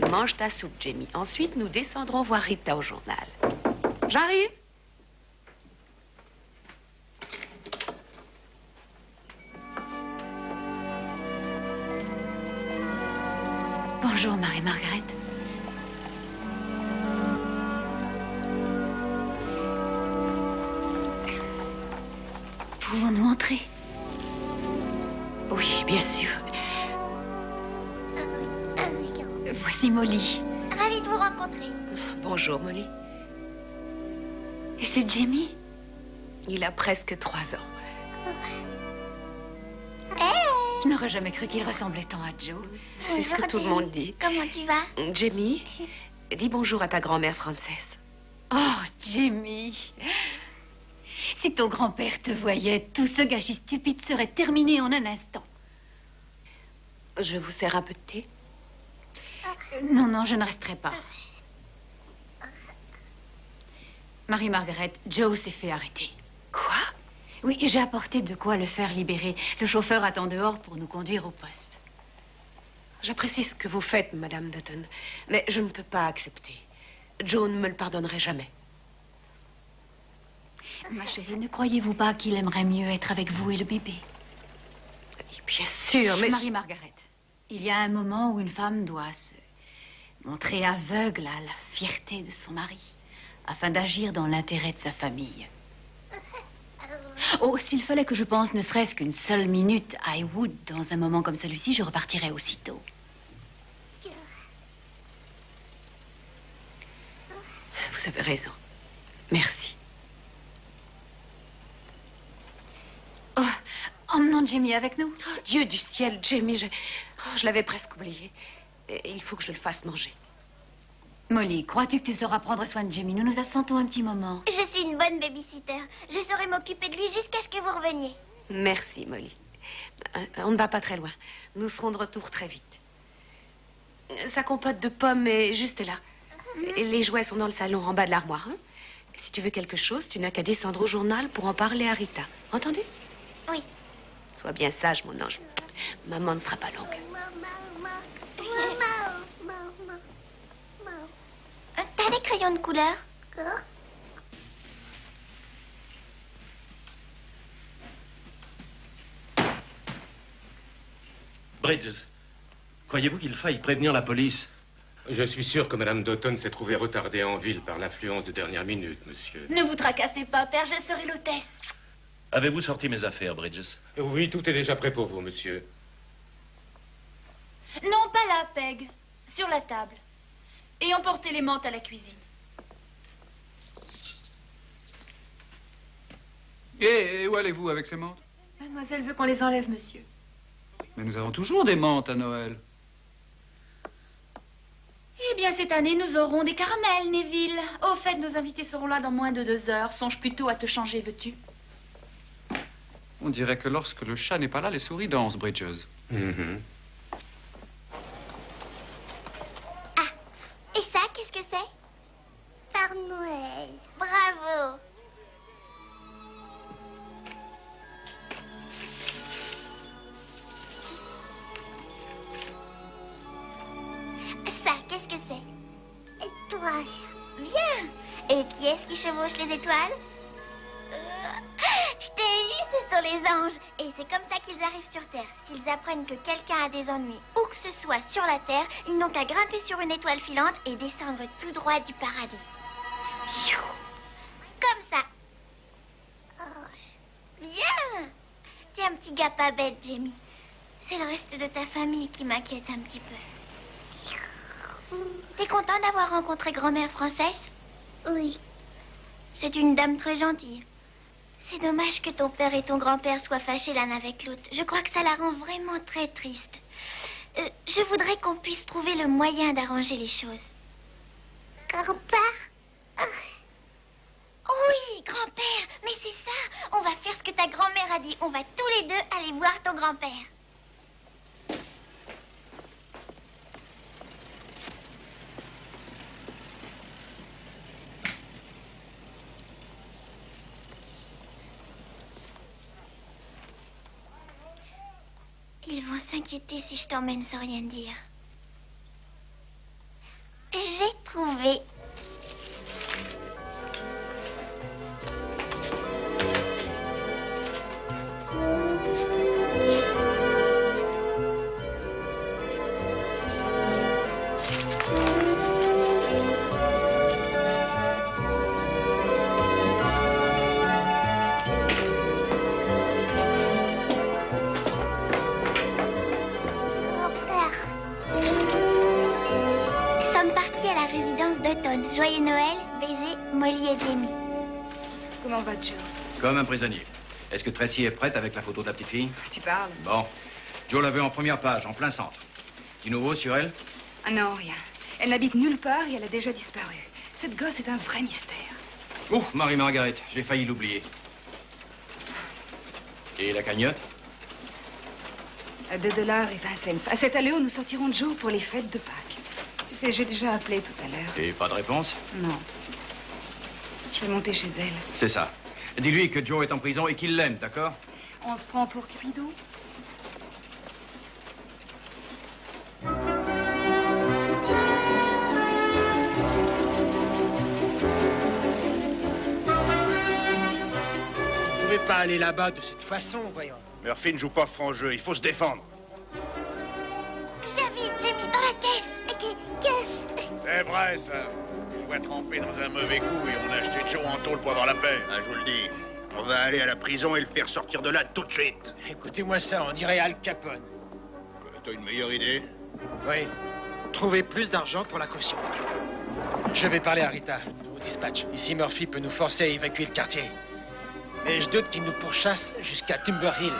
Mange ta soupe, Jamie. Ensuite, nous descendrons voir Rita au journal. J'arrive. Bonjour, Marie-Margaret. Pouvons-nous entrer? Oui, bien sûr. Voici Molly. Ravie de vous rencontrer. Bonjour, Molly. Et c'est Jamie? Il a presque 3 ans. Je n'aurais jamais cru qu'il ressemblait tant à Joe. C'est ce que tout le monde dit. Comment tu vas? Jamie, dis bonjour à ta grand-mère Frances. Oh, Jamie. Si ton grand-père te voyait, tout ce gâchis stupide serait terminé en un instant. Je vous sers un peu de thé? Non, non, je ne resterai pas. Marie-Margaret, Joe s'est fait arrêter. Quoi? Oui, j'ai apporté de quoi le faire libérer. Le chauffeur attend dehors pour nous conduire au poste. J'apprécie ce que vous faites, Madame Dutton, mais je ne peux pas accepter. Joe ne me le pardonnerait jamais. Ma chérie, ne croyez-vous pas qu'il aimerait mieux être avec vous et le bébé? Bien sûr, mais... Marie-Margaret, il y a un moment où une femme doit se montrer aveugle à la fierté de son mari, afin d'agir dans l'intérêt de sa famille. Oh, s'il fallait que je pense ne serait-ce qu'une seule minute à Highwood dans un moment comme celui-ci, je repartirais aussitôt. Vous avez raison. Merci. Oh non, Jamie, avec nous? Oh, Dieu du ciel, Jamie, je l'avais presque oublié. Et il faut que je le fasse manger. Molly, crois-tu que tu sauras prendre soin de Jamie? Nous nous absentons un petit moment. Je suis une bonne babysitter. Je saurai m'occuper de lui jusqu'à ce que vous reveniez. Merci, Molly. On ne va pas très loin. Nous serons de retour très vite. Sa compote de pommes est juste là. Et les jouets sont dans le salon, en bas de l'armoire. Hein? Si tu veux quelque chose, tu n'as qu'à descendre au journal pour en parler à Rita. Entendu? Oui. Sois bien sage, mon ange. Maman ne sera pas longue. T'as des crayons de couleur? Bridges, croyez-vous qu'il faille prévenir la police? Je suis sûr que Madame Dutton s'est trouvée retardée en ville par l'influence de dernière minute, monsieur. Ne vous tracassez pas, père, je serai l'hôtesse. Avez-vous sorti mes affaires, Bridges? Oui, tout est déjà prêt pour vous, monsieur. Non, pas là, Peg. Sur la table. Et emportez les menthes à la cuisine. Et où allez-vous avec ces menthes? Mademoiselle veut qu'on les enlève, monsieur. Mais nous avons toujours des menthes à Noël. Eh bien, cette année, nous aurons des caramels, Neville. Au fait, nos invités seront là dans moins de 2 heures. Songe plutôt à te changer, veux-tu? On dirait que lorsque le chat n'est pas là, les souris dansent, Bridges. Et ça, qu'est-ce que c'est? Père Noël. Bravo. Ça, qu'est-ce que c'est? Étoile. Bien. Et qui est-ce qui chevauche les étoiles? Je t'ai eu, ce sont les anges. Et c'est comme ça qu'ils arrivent sur Terre. S'ils apprennent que quelqu'un a des ennuis, où que ce soit sur la Terre, ils n'ont qu'à grimper sur une étoile filante et descendre tout droit du paradis. Pfiou. Comme ça. Oh. Bien. T'es un petit gars pas bête, Jamie. C'est le reste de ta famille qui m'inquiète un petit peu. T'es content d'avoir rencontré grand-mère Frances? Oui. C'est une dame très gentille. C'est dommage que ton père et ton grand-père soient fâchés l'un avec l'autre. Je crois que ça la rend vraiment très triste. Je voudrais qu'on puisse trouver le moyen d'arranger les choses. Grand-père? grand-père, mais c'est ça. On va faire ce que ta grand-mère a dit. On va tous les deux aller voir ton grand-père. Ils vont s'inquiéter si je t'emmène sans rien dire. J'ai trouvé. Joyeux Noël, baiser, Molly et Jamie. Comment va Joe? Comme un prisonnier. Est-ce que Tracy est prête avec la photo de la petite fille? Tu parles? Bon. Joe l'a vue en première page, en plein centre. Du nouveau sur elle? Ah non, rien. Elle n'habite nulle part et elle a déjà disparu. Cette gosse est un vrai mystère. Oh, Marie-Margaret, j'ai failli l'oublier. Et la cagnotte? $2.20. À cette allure, nous sortirons Joe pour les fêtes de Pâques. Tu sais, j'ai déjà appelé tout à l'heure. Et pas de réponse? Non. Je vais monter chez elle. C'est ça. Dis-lui que Joe est en prison et qu'il l'aime, d'accord? On se prend pour Cupidon? Vous pouvez pas aller là-bas de cette façon, voyons. Murphy ne joue pas franc jeu, il faut se défendre. J'ai mis dans la caisse. Caisse. C'est vrai, ça. Il doit tremper dans un mauvais coup et on a acheté Joe en tôle pour avoir la paix. Ah, je vous le dis. On va aller à la prison et le faire sortir de là tout de suite. Écoutez-moi ça, on dirait Al Capone. T'as une meilleure idée? Oui. Trouver plus d'argent pour la caution. Je vais parler à Rita, au dispatch. Ici, Murphy peut nous forcer à évacuer le quartier. Mais je doute qu'il nous pourchasse jusqu'à Timber Hill.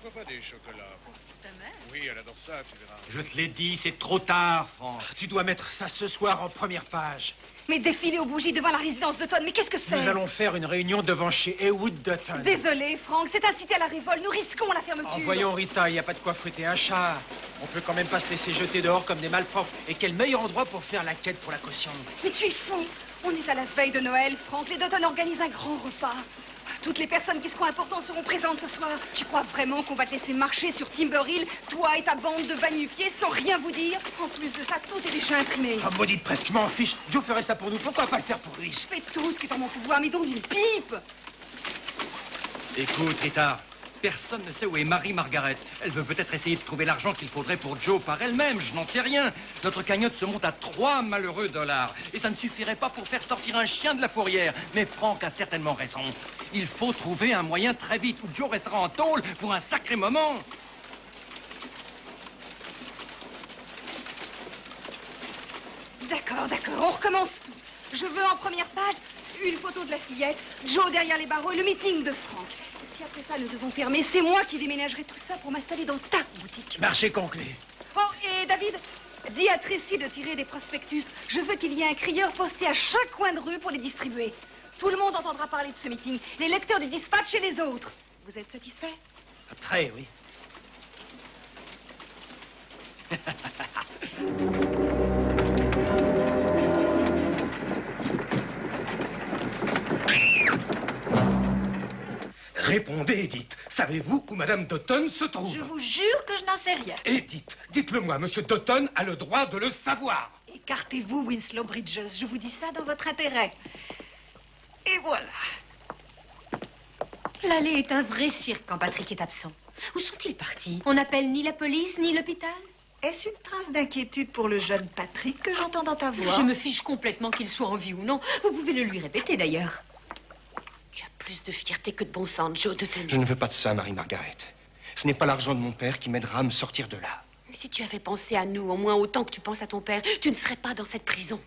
Pourquoi pas des chocolats? Ta mère? Oui, elle adore ça, tu verras. Je te l'ai dit, c'est trop tard, Franck. Tu dois mettre ça ce soir en première page. Mais défiler aux bougies devant la résidence Dutton, mais qu'est-ce que c'est? Nous allons faire une réunion devant chez Heywood Dutton. Désolé, Franck, c'est incité à la révolte. Nous risquons la fermeture. Oh, voyons, Rita, il n'y a pas de quoi fouetter un chat. On peut quand même pas se laisser jeter dehors comme des malpropres. Et quel meilleur endroit pour faire la quête pour la caution? Mais tu es fou. On est à la veille de Noël, Franck. Les Dutton organisent un grand repas. Toutes les personnes qui seront importantes seront présentes ce soir. Tu crois vraiment qu'on va te laisser marcher sur Timber Hill, toi et ta bande de va-nu-pieds, sans rien vous dire? En plus de ça, tout est déjà imprimé. Ah, maudite presque, je m'en fiche. Joe ferait ça pour nous. Pourquoi pas le faire pour lui? Je fais tout ce qui est en mon pouvoir, mais donc d'une pipe. Écoute, Rita, personne ne sait où est Marie-Margaret. Elle veut peut-être essayer de trouver l'argent qu'il faudrait pour Joe par elle-même, je n'en sais rien. Notre cagnotte se monte à 3 malheureux dollars. Et ça ne suffirait pas pour faire sortir un chien de la fourrière. Mais Franck a certainement raison. Il faut trouver un moyen très vite où Joe restera en tôle pour un sacré moment. D'accord, on recommence tout. Je veux en première page une photo de la fillette, Joe derrière les barreaux et le meeting de Franck. Si après ça nous devons fermer, c'est moi qui déménagerai tout ça pour m'installer dans ta boutique. Marché conclu. Oh, et David, dis à Tracy de tirer des prospectus. Je veux qu'il y ait un crieur posté à chaque coin de rue pour les distribuer. Tout le monde entendra parler de ce meeting. Les lecteurs du dispatch et les autres. Vous êtes satisfaits? Très, oui. Répondez, Edith. Savez-vous où Madame Dutton se trouve? Je vous jure que je n'en sais rien. Edith, dites-le moi. Monsieur Dutton a le droit de le savoir. Écartez-vous, Winslow Bridges. Je vous dis ça dans votre intérêt. Et voilà. L'allée est un vrai cirque quand Patrick est absent. Où sont-ils partis? On n'appelle ni la police ni l'hôpital? Est-ce une trace d'inquiétude pour le jeune Patrick que j'entends dans ta voix? Je me fiche complètement qu'il soit en vie ou non. Vous pouvez le lui répéter d'ailleurs. Tu as plus de fierté que de bon sens, Joe Dutton. Je ne veux pas de ça, Marie-Margaret. Ce n'est pas l'argent de mon père qui m'aidera à me sortir de là. Si tu avais pensé à nous, au moins autant que tu penses à ton père, tu ne serais pas dans cette prison.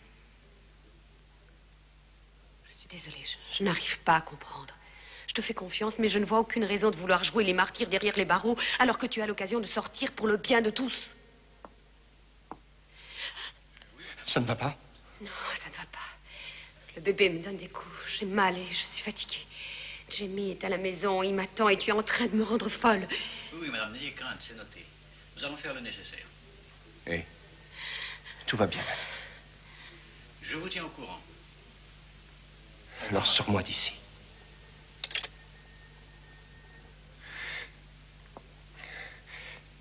Je suis désolée, je n'arrive pas à comprendre. Je te fais confiance, mais je ne vois aucune raison de vouloir jouer les martyrs derrière les barreaux alors que tu as l'occasion de sortir pour le bien de tous. Ça ne va pas? Non, ça ne va pas. Le bébé me donne des coups. J'ai mal et je suis fatiguée. Jamie est à la maison, il m'attend et tu es en train de me rendre folle. Oui, madame, n'ayez crainte, c'est noté. Nous allons faire le nécessaire. Eh, tout va bien. Je vous tiens au courant. Alors sors-moi d'ici.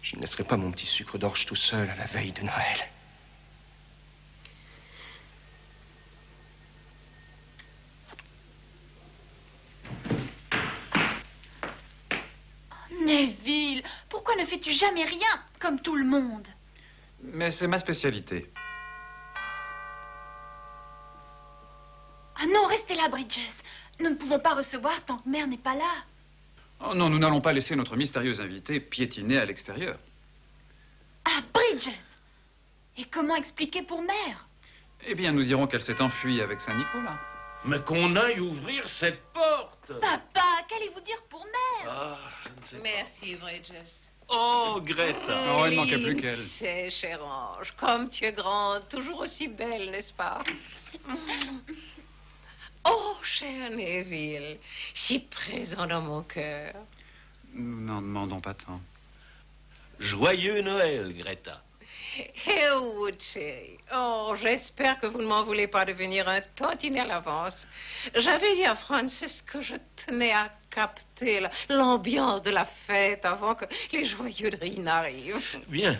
Je ne laisserai pas mon petit sucre d'orge tout seul à la veille de Noël. Neville, pourquoi ne fais-tu jamais rien, comme tout le monde? Mais c'est ma spécialité. Ah non, restez là, Bridges. Nous ne pouvons pas recevoir tant que mère n'est pas là. Oh non, nous n'allons pas laisser notre mystérieuse invitée piétiner à l'extérieur. Ah, Bridges! Et comment expliquer pour mère? Eh bien, nous dirons qu'elle s'est enfuie avec Saint-Nicolas. Mais qu'on aille ouvrir cette porte. Papa, qu'allez-vous dire pour mère? Ah, je ne sais pas. Merci, Bridges. Oh, Greta. Oh, il manquait plus qu'elle. C'est, cher ange, comme tu es grande, toujours aussi belle, n'est-ce pas? Oh, cher Neville, si présent dans mon cœur. Nous n'en demandons pas tant. Joyeux Noël, Greta. Elwood, chérie. Oh, j'espère que vous ne m'en voulez pas de venir un tantinet à l'avance. J'avais dit à Francis que je tenais à capter l'ambiance de la fête avant que les joyeuseries n'arrivent. Bien.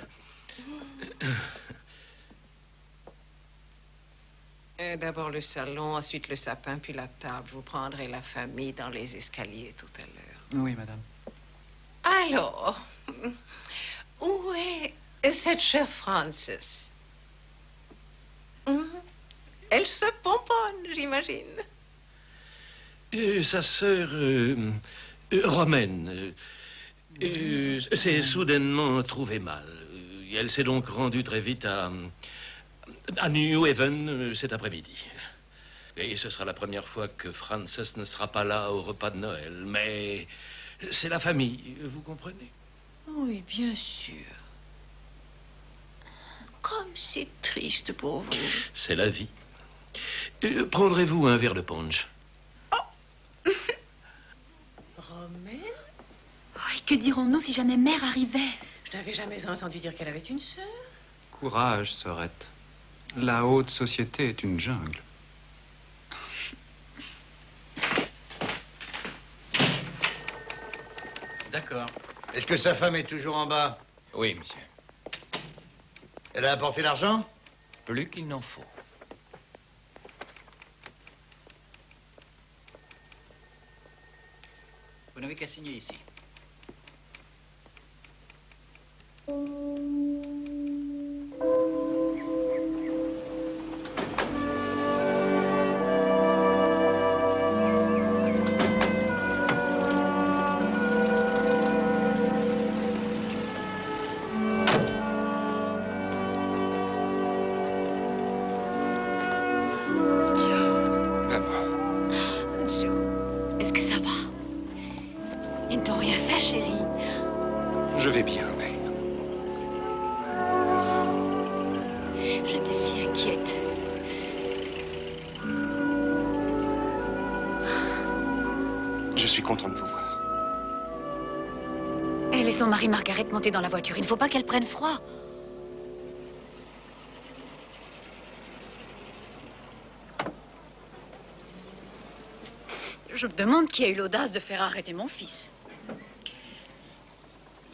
D'abord le salon, ensuite le sapin, puis la table. Vous prendrez la famille dans les escaliers tout à l'heure. Oui, madame. Alors, où est cette chère Frances? Elle se pomponne, j'imagine. Sa sœur Romaine s'est soudainement trouvée mal. Elle s'est donc rendue très vite à New Haven cet après-midi. Et ce sera la première fois que Frances ne sera pas là au repas de Noël. Mais c'est la famille, vous comprenez? Oui, bien sûr. Comme c'est triste pour vous. C'est la vie. Prendrez-vous un verre de punch? Romaine? Oh, et que dirons-nous si jamais mère arrivait? Je n'avais jamais entendu dire qu'elle avait une sœur. Courage, Sorette. La haute société est une jungle. D'accord. Est-ce que sa femme est toujours en bas? Oui, monsieur. Elle a apporté l'argent? Plus qu'il n'en faut. Vous n'avez qu'à signer ici. Est-ce que ça va? Ils ne t'ont rien fait, chérie. Je vais bien, mais... J'étais si inquiète. Je suis content de vous voir. Elle et son mari Margaret monter dans la voiture. Il ne faut pas qu'elle prenne froid. Je me demande qui a eu l'audace de faire arrêter mon fils.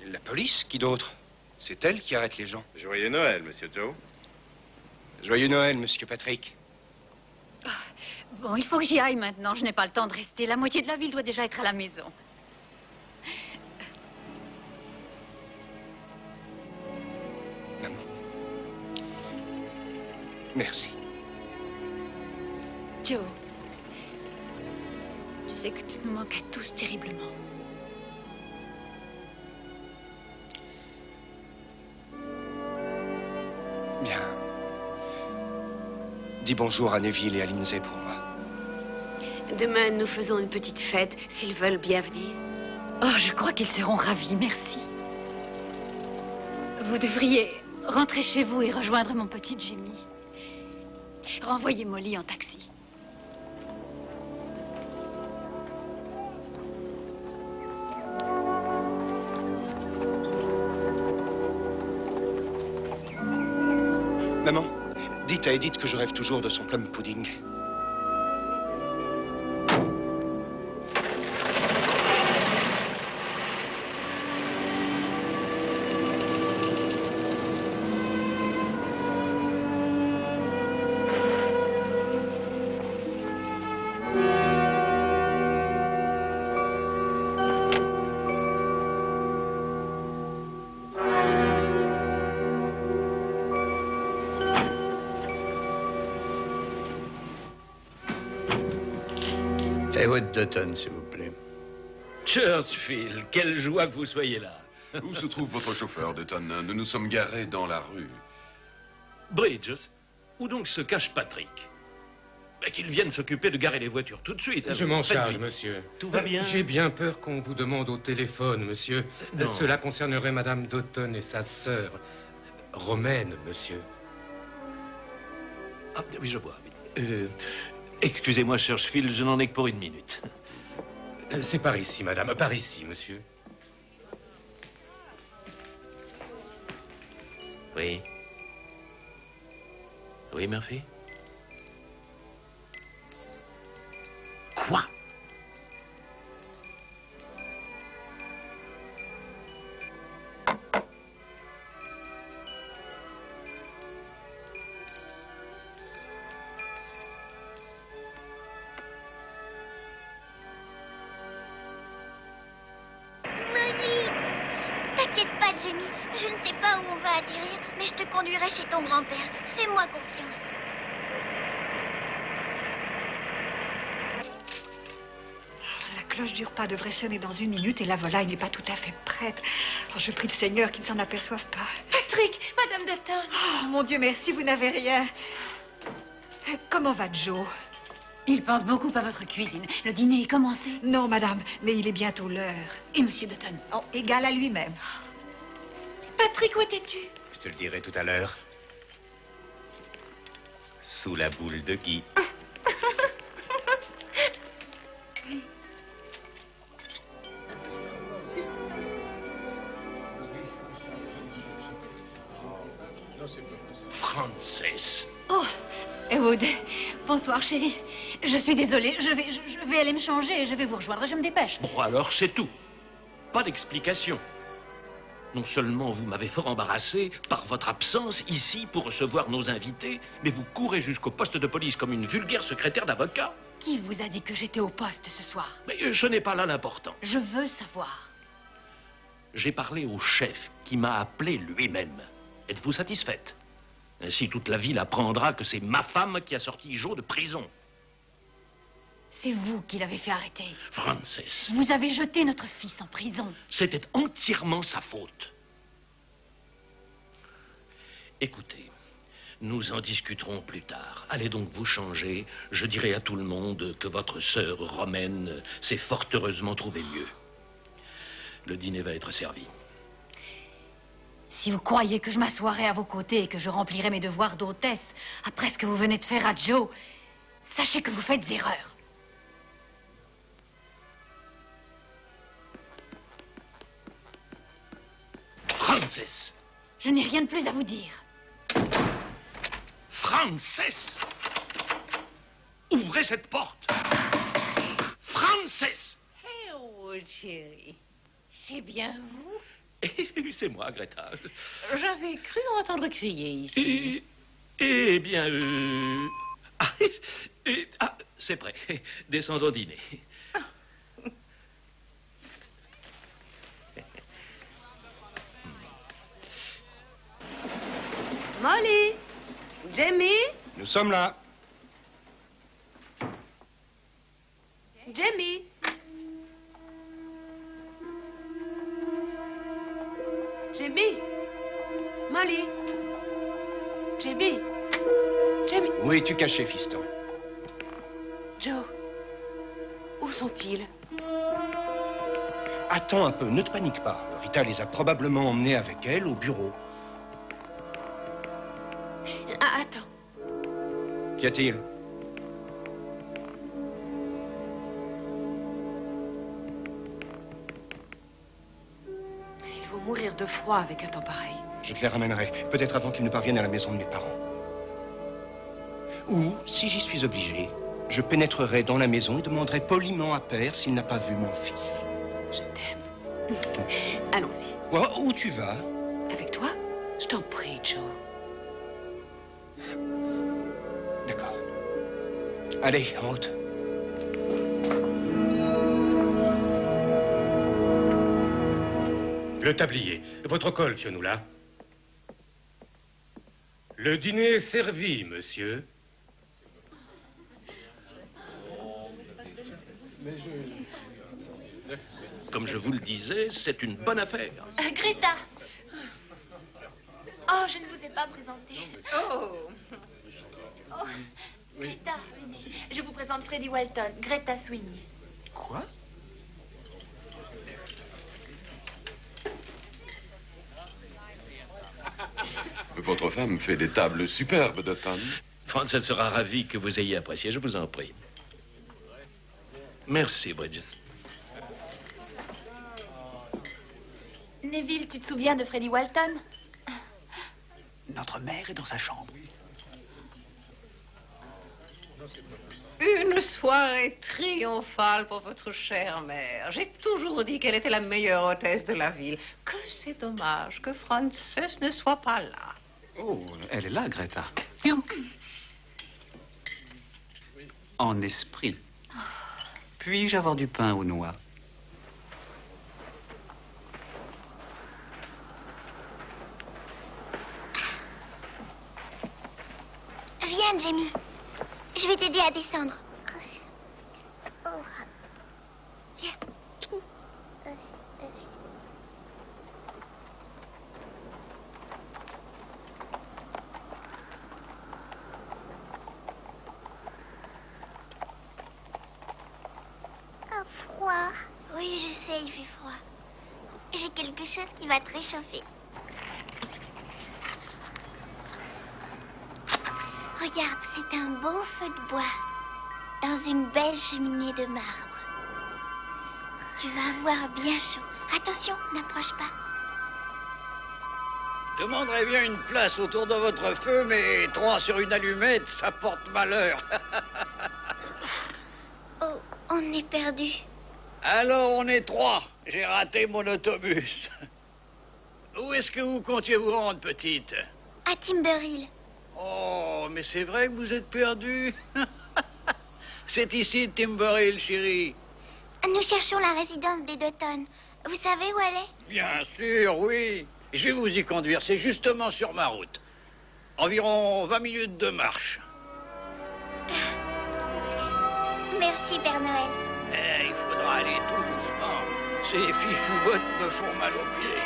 La police? Qui d'autre? C'est elle qui arrête les gens. Joyeux Noël, monsieur Joe. Joyeux Noël, monsieur Patrick. Bon, il faut que j'y aille maintenant. Je n'ai pas le temps de rester. La moitié de la ville doit déjà être à la maison. Merci. Joe, tu sais que tu nous manques à tous terriblement. Bien. Dis bonjour à Neville et à Lindsay pour moi. Demain, nous faisons une petite fête, s'ils veulent bien venir. Oh, je crois qu'ils seront ravis, merci. Vous devriez rentrer chez vous et rejoindre mon petit Jimmy. Renvoyez Molly en taxi. Maman, dites à Edith que je rêve toujours de son plum pudding. Haywood Dutton, s'il vous plaît. Churchfield, quelle joie que vous soyez là. Où se trouve votre chauffeur, Dutton? Nous nous sommes garés dans la rue. Bridges, où donc se cache Patrick? Mais qu'il vienne s'occuper de garer les voitures tout de suite. Je m'en charge, monsieur. Tout va bien? J'ai bien peur qu'on vous demande au téléphone, monsieur. Non. Cela concernerait Madame Dutton et sa sœur. Romaine, monsieur. Ah, oui, je vois. Excusez-moi, Churchfield, je n'en ai que pour une minute. C'est par ici, madame. Par ici, monsieur. Oui. Oui, Murphy? Quoi? T'inquiète pas, Jamie. Je ne sais pas où on va atterrir, mais je te conduirai chez ton grand-père. Fais-moi confiance. La cloche du repas devrait sonner dans 1 minute et la volaille n'est pas tout à fait prête. Alors, je prie le Seigneur qu'il ne s'en aperçoive pas. Patrick, Madame Dutton. Oh, mon Dieu, merci, vous n'avez rien. Comment va Joe? Il pense beaucoup à votre cuisine. Le dîner est commencé? Non, madame, mais il est bientôt l'heure. Et Monsieur Dutton? Oh, égal à lui-même. Patrick, où étais-tu? Je te le dirai tout à l'heure. Sous la boule de Guy. Frances. Oh, Haywood. Bonsoir, chérie. Je suis désolée. Je vais aller me changer et je vais vous rejoindre. Je me dépêche. Bon, alors c'est tout. Pas d'explication. Non seulement vous m'avez fort embarrassé par votre absence ici pour recevoir nos invités, mais vous courez jusqu'au poste de police comme une vulgaire secrétaire d'avocat. Qui vous a dit que j'étais au poste ce soir? Mais ce n'est pas là l'important. Je veux savoir. J'ai parlé au chef qui m'a appelé lui-même. Êtes-vous satisfaite? Ainsi, toute la ville apprendra que c'est ma femme qui a sorti Joe de prison. C'est vous qui l'avez fait arrêter. Frances. Vous avez jeté notre fils en prison. C'était entièrement sa faute. Écoutez, nous en discuterons plus tard. Allez donc vous changer. Je dirai à tout le monde que votre sœur Romaine s'est fort heureusement trouvée mieux. Le dîner va être servi. Si vous croyez que je m'assoirai à vos côtés et que je remplirai mes devoirs d'hôtesse après ce que vous venez de faire à Joe, sachez que vous faites erreur. Frances! Je n'ai rien de plus à vous dire. Frances! Ouvrez cette porte! Frances! Haywood, chérie, c'est bien vous? C'est moi, Greta. J'avais cru entendre crier ici. Eh bien, c'est prêt. Descendons dîner. Molly, Jamie, Nous sommes là. Jamie. Jamie. Molly. Jamie. Jamie. Où es-tu caché, fiston? Joe. Où sont-ils? Attends un peu, ne te panique pas. Rita les a probablement emmenés avec elle au bureau. Ah, attends. Qu'y a-t-il? Ils vont mourir de froid avec un temps pareil. Je te les ramènerai, peut-être avant qu'ils ne parviennent à la maison de mes parents. Ou, si j'y suis obligé, je pénétrerai dans la maison et demanderai poliment à Père s'il n'a pas vu mon fils. Je t'aime. Allons-y. Oh, où tu vas? Avec toi? Je t'en prie, Joe. D'accord. Allez, en route. Le tablier. Votre col, Fionnuala. Le dîner est servi, monsieur. Comme je vous le disais, c'est une bonne affaire. Greta. Oh, je ne vous ai pas présenté. Oh. Oh, Greta, venez. Je vous présente Freddie Walton, Greta Sweeney. Quoi? Votre femme fait des tables superbes, Dutton. Franz, elle sera ravie que vous ayez apprécié, je vous en prie. Merci, Bridget. Neville, tu te souviens de Freddie Walton? Notre mère est dans sa chambre. Une soirée triomphale pour votre chère mère. J'ai toujours dit qu'elle était la meilleure hôtesse de la ville. Que c'est dommage que Frances ne soit pas là. Oh, elle est là, Greta. En esprit. Puis-je avoir du pain aux noix? Viens, Jamie. Je vais t'aider à descendre. Oh. Viens. Oh, froid. Oui, je sais, il fait froid. J'ai quelque chose qui va te réchauffer. Regarde, c'est un beau feu de bois dans une belle cheminée de marbre. Tu vas avoir bien chaud. Attention, n'approche pas. Je demanderais bien une place autour de votre feu, mais 3 sur une allumette, ça porte malheur. Oh, on est perdu. Alors on est 3. J'ai raté mon autobus. Où est-ce que vous comptiez vous rendre, petite? À Timber-Hill. Oh, mais c'est vrai que vous êtes perdu. C'est ici, Timber-Hill, chérie. Nous cherchons la résidence des Dutton. Vous savez où elle est? Bien sûr, oui. Je vais vous y conduire. C'est justement sur ma route. Environ 20 minutes de marche. Merci, Père Noël. Il faudra aller tout doucement. Ces fichus bottes me font mal aux pieds.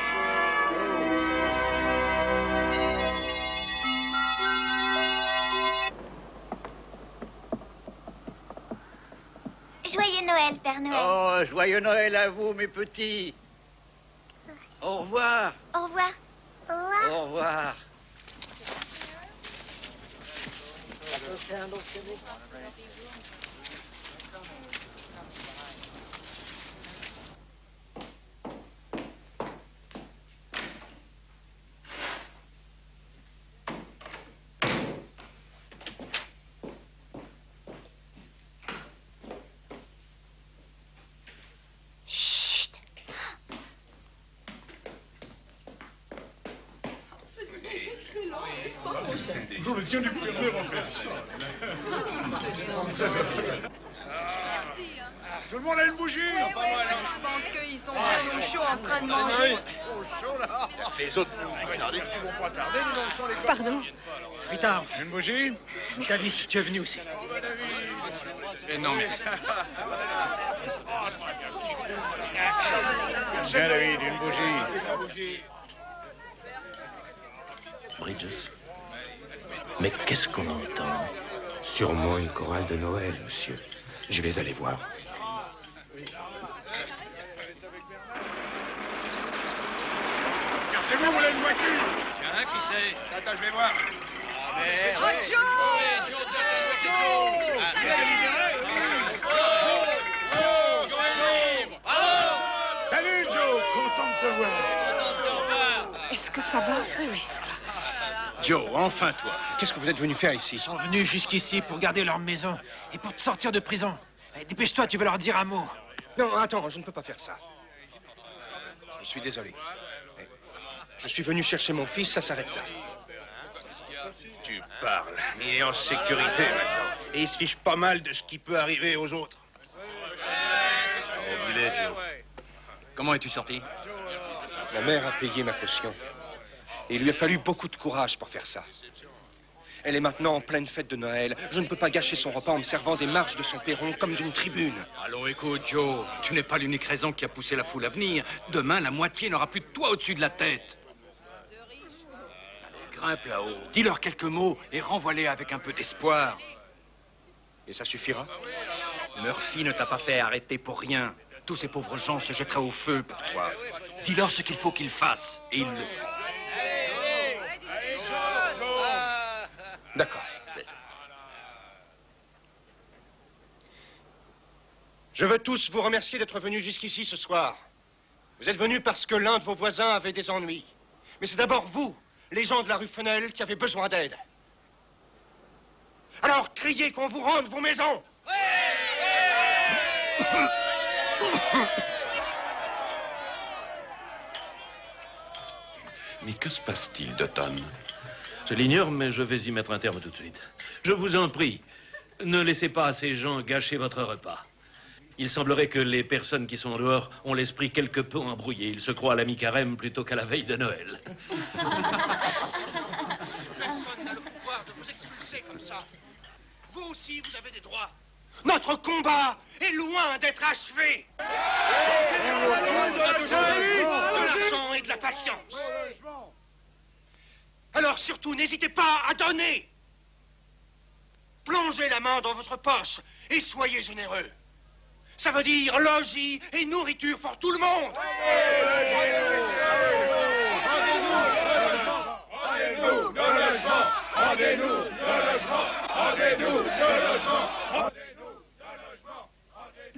Joyeux Noël, Père Noël. Oh, joyeux Noël à vous, mes petits. Au revoir. Au revoir. Au revoir. Au revoir. Je me tiens du gouverneur en personne. Tout le monde a une bougie? Je pense qu'ils sont bien au chaud en train de manger. Au chaud, là. Les autres, regardez qu'ils vont pas tarder, nous en sommes les gars. Pardon. Rita, une bougie. Davis, tu es venu aussi. Non, mais... Tiens, David, une bougie. Bridges. Mais qu'est-ce qu'on entend? Sûrement une chorale de Noël, monsieur. Je vais aller voir. Gardez-vous, vous une voiture. Tiens, qui c'est? Attends, je vais voir. Salut, Joe. Content de te voir. Est-ce que ça va? Oui, ça va. Joe, enfin toi. Qu'est-ce que vous êtes venu faire ici? Ils sont venus jusqu'ici pour garder leur maison et pour te sortir de prison. Allez, dépêche-toi, tu vas leur dire un mot. Non, attends, je ne peux pas faire ça. Je suis désolé. Je suis venu chercher mon fils, ça s'arrête là. Tu parles. Il est en sécurité maintenant. Et il se fiche pas mal de ce qui peut arriver aux autres. Oh, Billet, Joe. Comment es-tu sorti? Ma mère a payé ma caution. Et il lui a fallu beaucoup de courage pour faire ça. Elle est maintenant en pleine fête de Noël. Je ne peux pas gâcher son repas en me servant des marches de son perron comme d'une tribune. Allons, écoute, Joe. Tu n'es pas l'unique raison qui a poussé la foule à venir. Demain, la moitié n'aura plus de toi au-dessus de la tête. Allez, grimpe là-haut. Dis-leur quelques mots et renvoie-les avec un peu d'espoir. Et ça suffira? Murphy ne t'a pas fait arrêter pour rien. Tous ces pauvres gens se jetteraient au feu pour toi. Dis-leur ce qu'il faut qu'ils fassent, et ils le font. D'accord. Je veux tous vous remercier d'être venus jusqu'ici ce soir. Vous êtes venus parce que l'un de vos voisins avait des ennuis. Mais c'est d'abord vous, les gens de la rue Fenel, qui avez besoin d'aide. Alors criez qu'on vous rende vos maisons. Mais que se passe-t-il, Dutton? Je l'ignore, mais je vais y mettre un terme tout de suite. Je vous en prie, ne laissez pas ces gens gâcher votre repas. Il semblerait que les personnes qui sont dehors ont l'esprit quelque peu embrouillé. Ils se croient à la mi-carême plutôt qu'à la veille de Noël. Personne n'a le pouvoir de vous expulser comme ça. Vous aussi, vous avez des droits. Notre combat est loin d'être achevé. De l'argent et de la patience. Alors surtout, n'hésitez pas à donner. Plongez la main dans votre poche et soyez généreux. Ça veut dire logis et nourriture pour tout le monde. Rendez-nous nos logements. Rendez-nous nos logements. Rendez-nous nos logements.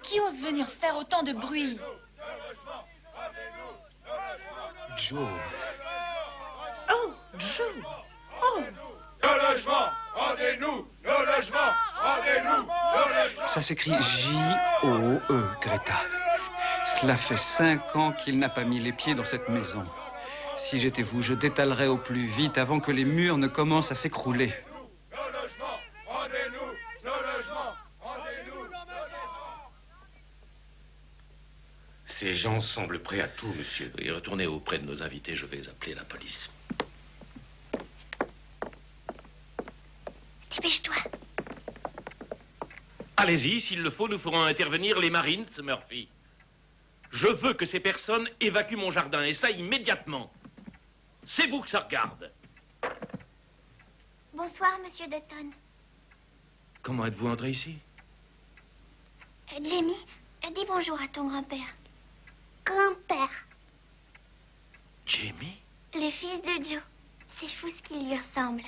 Qui ose venir faire autant de bruit? Joe. Oh, Joe. Oh. Nos logements. Rendez-nous nos logements. Rendez-nous nos logements. Ça s'écrit J-O-E, Greta. Cela fait 5 ans qu'il n'a pas mis les pieds dans cette maison. Si j'étais vous, je détalerais au plus vite avant que les murs ne commencent à s'écrouler. Nos logements. Rendez-nous nos logements. Rendez-nous. Ces gens semblent prêts à tout, monsieur. Et retournez auprès de nos invités, je vais appeler la police. Dépêche-toi. Allez-y, s'il le faut, nous ferons intervenir les Marines, Murphy. Je veux que ces personnes évacuent mon jardin, et ça immédiatement. C'est vous que ça regarde. Bonsoir, monsieur Dutton. Comment êtes-vous entré ici? Jamie, dis bonjour à ton grand-père. Grand-père. Jamie? Le fils de Joe. C'est fou ce qui lui ressemble.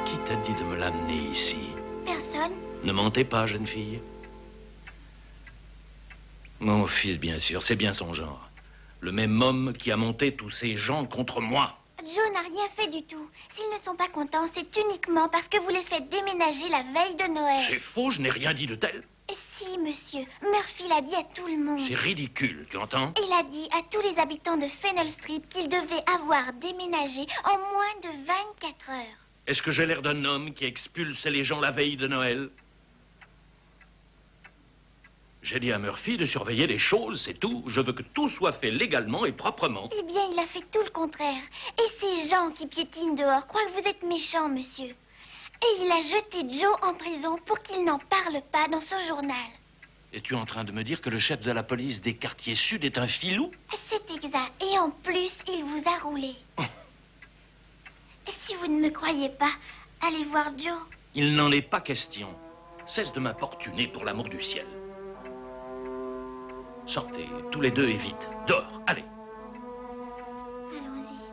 Qui t'a dit de me l'amener ici? Personne. Ne mentez pas, jeune fille. Mon fils, bien sûr, c'est bien son genre. Le même homme qui a monté tous ces gens contre moi. Joe n'a rien fait du tout. S'ils ne sont pas contents, c'est uniquement parce que vous les faites déménager la veille de Noël. C'est faux, je n'ai rien dit de tel. Si, monsieur. Murphy l'a dit à tout le monde. C'est ridicule, tu entends? Il a dit à tous les habitants de Fennel Street qu'ils devaient avoir déménagé en moins de 24 heures. Est-ce que j'ai l'air d'un homme qui expulse les gens la veille de Noël? J'ai dit à Murphy de surveiller les choses, c'est tout. Je veux que tout soit fait légalement et proprement. Eh bien, il a fait tout le contraire. Et ces gens qui piétinent dehors croient que vous êtes méchant, monsieur. Et il a jeté Joe en prison pour qu'il n'en parle pas dans son journal. Es-tu en train de me dire que le chef de la police des quartiers sud est un filou? C'est exact. Et en plus, il vous a roulé. Et si vous ne me croyez pas, allez voir Joe. Il n'en est pas question. Cesse de m'importuner pour l'amour du ciel. Sortez, tous les deux et vite. Dehors, allez. Allons-y.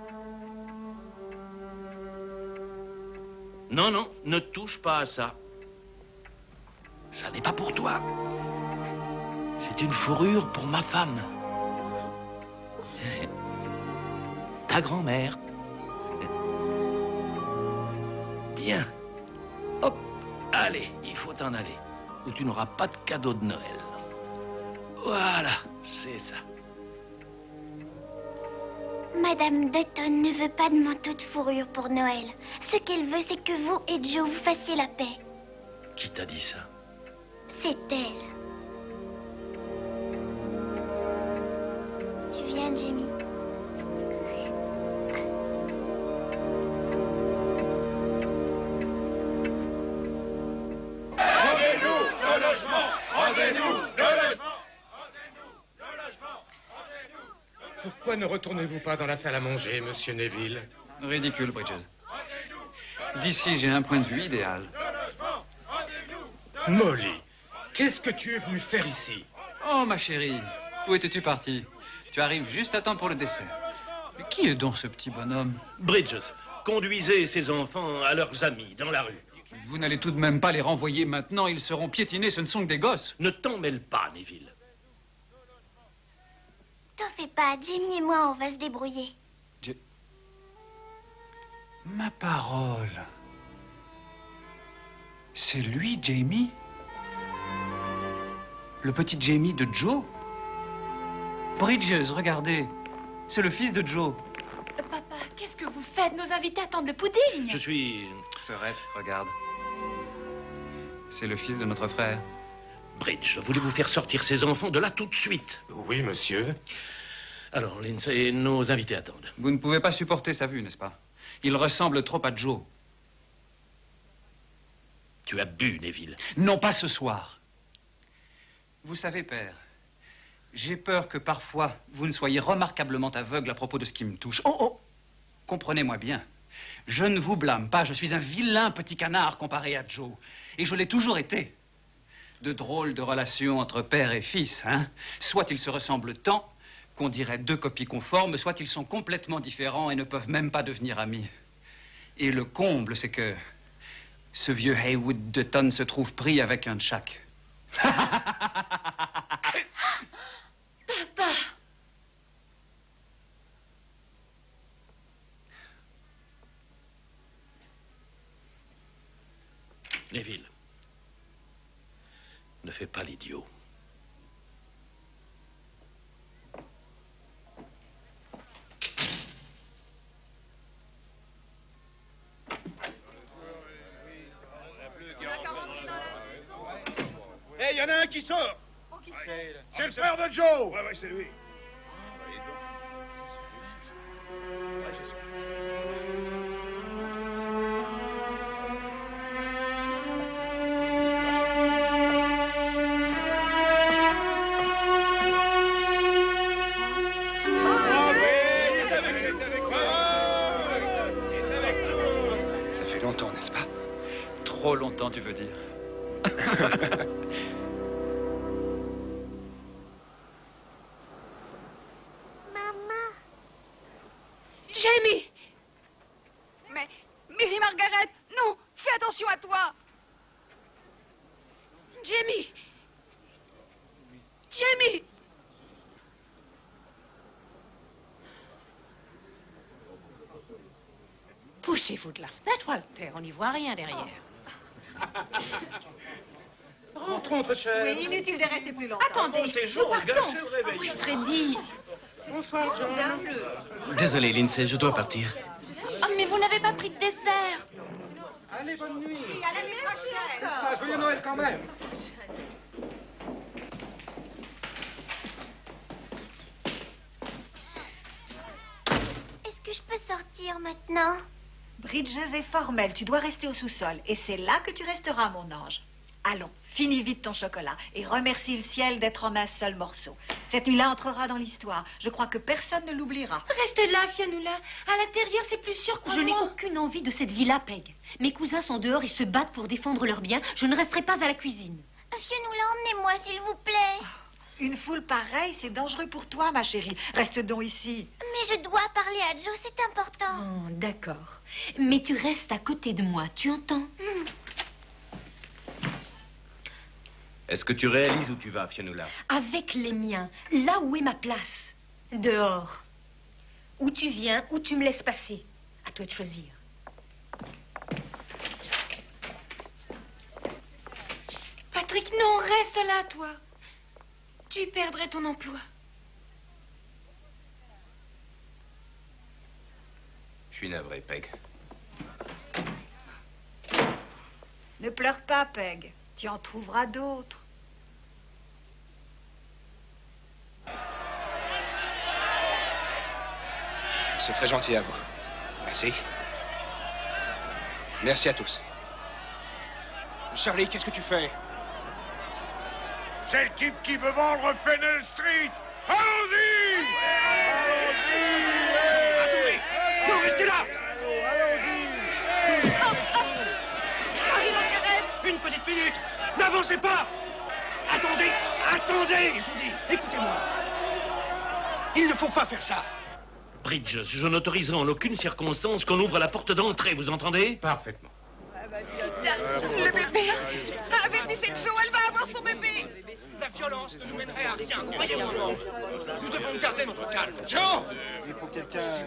Non, non, ne touche pas à ça. Ça n'est pas pour toi. C'est une fourrure pour ma femme. Ta grand-mère. Bien. Hop, allez, il faut t'en aller. Ou tu n'auras pas de cadeau de Noël. Voilà, c'est ça. Madame Dutton ne veut pas de manteau de fourrure pour Noël. Ce qu'elle veut, c'est que vous et Joe vous fassiez la paix. Qui t'a dit ça? C'est elle. Tu viens, Jamie? Rendez-nous le logement! Rendez-nous le logement! Pourquoi ne retournez-vous pas dans la salle à manger, monsieur Neville? Ridicule, Bridges. D'ici, j'ai un point de vue idéal. Molly, qu'est-ce que tu es venu faire ici? Oh, ma chérie, où étais-tu partie? Tu arrives juste à temps pour le dessert. Mais qui est donc ce petit bonhomme? Bridges, conduisez ces enfants à leurs amis dans la rue. Vous n'allez tout de même pas les renvoyer maintenant, ils seront piétinés, ce ne sont que des gosses. Ne t'en mêle pas, Neville. T'en fais pas, Jamie et moi, on va se débrouiller. Ma parole. C'est lui, Jamie? Le petit Jamie de Joe? Bridges, regardez. C'est le fils de Joe. Papa, qu'est-ce que vous faites? Nos invités attendent le pudding. Je suis... Serette, regarde. C'est le fils de notre frère. Bridge, voulez-vous faire sortir ces enfants de là tout de suite? Oui, monsieur. Alors, Lindsay, nos invités attendent. Vous ne pouvez pas supporter sa vue, n'est-ce pas? Il ressemble trop à Joe. Tu as bu, Neville. Non, pas ce soir. Vous savez, père, j'ai peur que parfois vous ne soyez remarquablement aveugle à propos de ce qui me touche. Oh, oh! Comprenez-moi bien. Je ne vous blâme pas, je suis un vilain petit canard comparé à Joe. Et je l'ai toujours été. De drôles de relations entre père et fils, hein? Soit ils se ressemblent tant qu'on dirait deux copies conformes, soit ils sont complètement différents et ne peuvent même pas devenir amis. Et le comble, c'est que ce vieux Haywood Dutton se trouve pris avec un de chaque. Papa! Neville, ne fais pas l'idiot. Hé, y en a un qui sort! C'est le frère de Joe! Ouais, c'est lui. Ça fait longtemps, n'est-ce pas? Trop longtemps, tu veux dire. Maman! Jamie! Mais, Mary Margaret, non! Fais attention à toi! Jamie! Jamie! Poussez-vous de la fenêtre, Walter. On n'y voit rien derrière. Rentrons, très cher. Oui, inutile de rester plus longtemps. Attendez, séjour, nous partons. gâchez le réveil. Oui, Freddy. Bonsoir, John. Désolé, Lindsay, je dois partir. Oh, mais vous n'avez pas pris de dessert. Allez, bonne nuit. À l'année prochaine. Ah, joyeux Noël quand même. partir maintenant? Bridges est formelle, tu dois rester au sous-sol. Et c'est là que tu resteras, mon ange. Allons, finis vite ton chocolat et remercie le ciel d'être en un seul morceau. Cette nuit-là entrera dans l'histoire. Je crois que personne ne l'oubliera. Reste là, Fionnuala. À l'intérieur, c'est plus sûr que Je n'ai aucune envie de cette villa, Peg. Mes cousins sont dehors et se battent pour défendre leurs biens. Je ne resterai pas à la cuisine. Fionnuala, emmenez-moi, s'il vous plaît. Une foule pareille, c'est dangereux pour toi, ma chérie. Reste donc ici. Mais je dois parler à Joe, c'est important. Oh, d'accord. Mais tu restes à côté de moi, tu entends? Est-ce que tu réalises où tu vas, Fionnuala? Avec les miens, là où est ma place. Dehors. Où tu viens, où tu me laisses passer. À toi de choisir. Patrick, non, reste là, toi. Tu perdrais ton emploi. Je suis navré, Peg. Ne pleure pas, Peg. Tu en trouveras d'autres. C'est très gentil à vous. Merci. Merci à tous. Charlie, qu'est-ce que tu fais? C'est le type qui veut vendre Fennel Street. Allons-y! Attendez! Non, restez là! Marie-Margaret! Une petite minute! N'avancez pas! Attendez! Attendez! Je vous dis, écoutez-moi. Il ne faut pas faire ça. Bridges, je n'autoriserai en aucune circonstance qu'on ouvre la porte d'entrée, vous entendez? Parfaitement. Le bébé! Avertissez Joe, elle va avoir son bébé! La violence ne nous mènerait à rien, croyez-moi. Nous devons garder notre calme. Joe!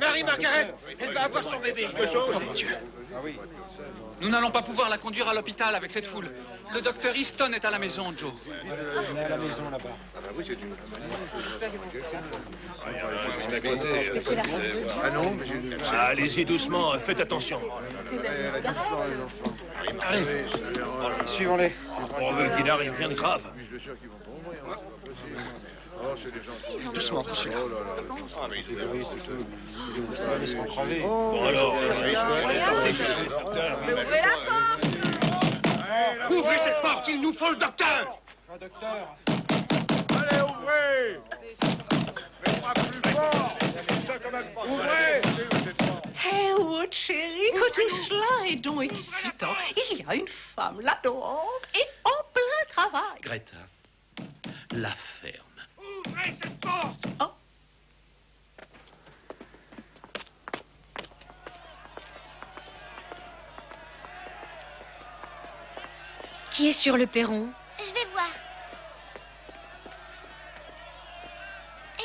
Marie-Margaret, elle va avoir son bébé. Quelque chose? Mon Dieu. Nous n'allons pas pouvoir la conduire à l'hôpital avec cette foule. Le docteur Easton est à la maison, Joe. On est à la maison là-bas. Allez-y doucement, faites attention. Allez, suivons-les. On veut qu'il n'arrive rien de grave. Doucement, couchez-la. Bon alors, Ouvrez la porte! Ouvrez cette porte, il nous faut le docteur! Un docteur. Allez, ouvrez! Faites-moi plus fort! Ça quand même pas. Ouvrez! Haywood, chérie, écoutez cela est donc excitant. Il y a une femme là dehors et en plein travail. Greta, la ferme. Ouvrez cette porte! Oh. Qui est sur le perron? Je vais voir.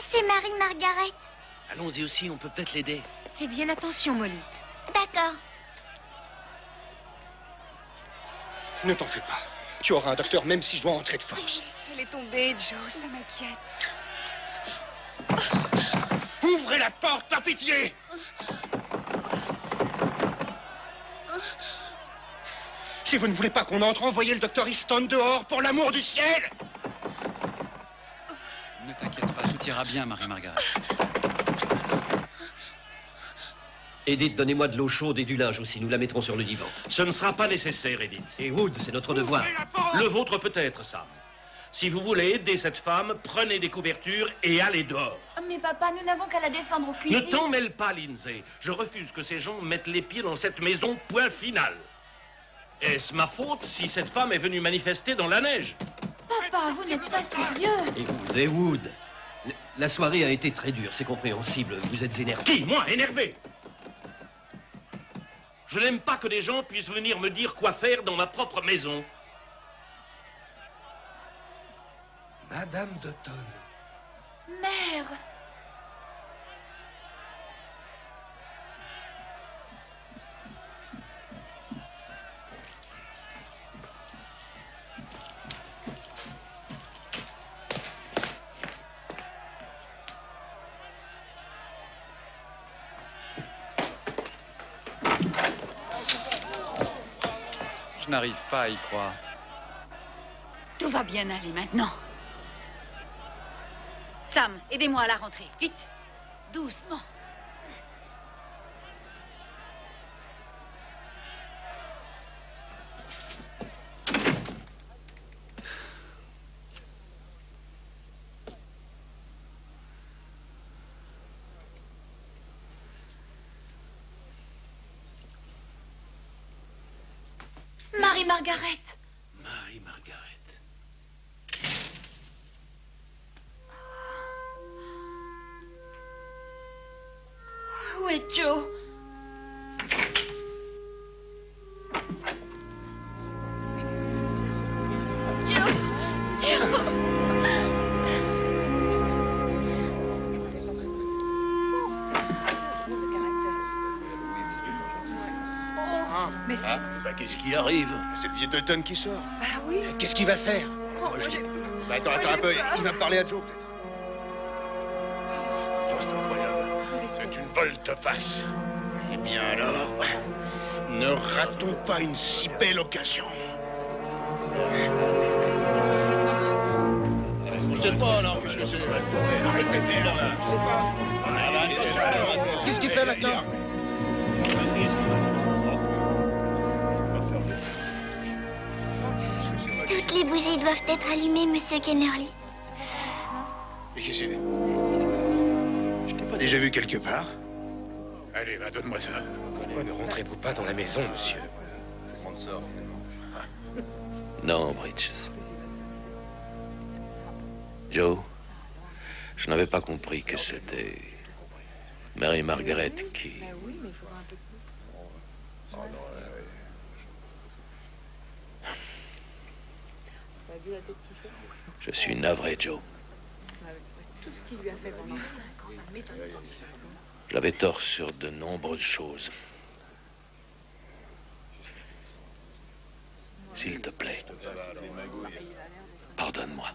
C'est Marie-Margaret. Allons-y aussi, on peut peut-être l'aider. Fais bien attention, Molly. D'accord. Ne t'en fais pas. Tu auras un docteur même si je dois entrer de force. Elle est tombée, Joe, ça m'inquiète. Ouvrez la porte, par pitié! Si vous ne voulez pas qu'on entre, envoyez le docteur Easton dehors, pour l'amour du ciel! Ne t'inquiète pas, tout ira bien, Marie-Margaret. Edith, donnez-moi de l'eau chaude et du linge aussi. Nous la mettrons sur le divan. Ce ne sera pas nécessaire, Edith. Et Wood, c'est notre devoir. Le vôtre peut-être, Sam. Si vous voulez aider cette femme, prenez des couvertures et allez dehors. Mais papa, nous n'avons qu'à la descendre au Ne cuisine. t'en mêle pas, Lindsay. Je refuse que ces gens mettent les pieds dans cette maison, point final. Est-ce ma faute si cette femme est venue manifester dans la neige? Papa, vous n'êtes pas sérieux. Et Wood, la soirée a été très dure, c'est compréhensible. Vous êtes énervé. Qui, moi, énervé? Je n'aime pas que des gens puissent venir me dire quoi faire dans ma propre maison. Madame Dutton. Mère. Je n'arrive pas à y croire. Tout va bien aller maintenant. Sam, aidez-moi à la rentrée, vite. Doucement. Marie-Margaret. Marie-Margaret. Où est Joe? Mais c'est... Bah, qu'est-ce qui arrive? C'est le vieux Dutton qui sort. Bah oui. Qu'est-ce qu'il va faire? Bah, attends un peu, il va me parler à Joe, peut-être. Oh, c'est incroyable. C'est une volte-face. Eh bien alors, ne ratons pas une si belle occasion. Je sais pas, alors, qu'est-ce que c'est? Arrêtez là. Je sais pas. Qu'est-ce qu'il fait maintenant? Toutes les bougies doivent être allumées, Monsieur Kennerly. Et qu'est-ce que c'est? Je t'ai pas déjà vu quelque part? Allez, va, donne-moi ça. Pourquoi ne rentrez-vous pas dans la maison, monsieur? Non, Bridges. Joe, je n'avais pas compris que c'était Marie-Margaret qui... Je suis navré, Joe. J'avais tort sur de nombreuses choses. S'il te plaît, pardonne-moi.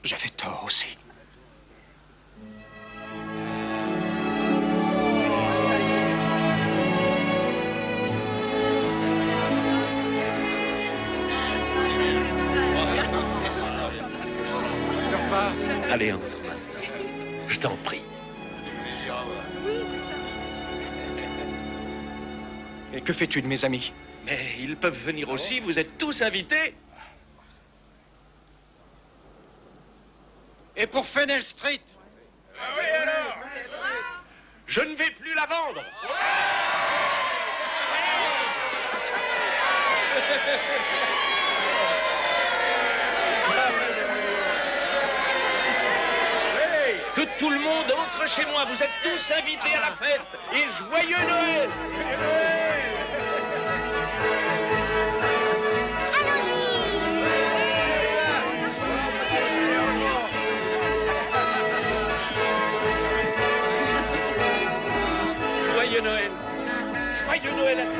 J'avais tort aussi. Allez, entre. Je t'en prie. Et que fais-tu de mes amis? Mais ils peuvent venir aussi, vous êtes tous invités. Et pour Fennel Street? Ah oui, alors? Je ne vais plus la vendre. Que tout le monde entre chez moi. Vous êtes tous invités à la fête. Et joyeux Noël! Joyeux Noël. Joyeux Noël à tous.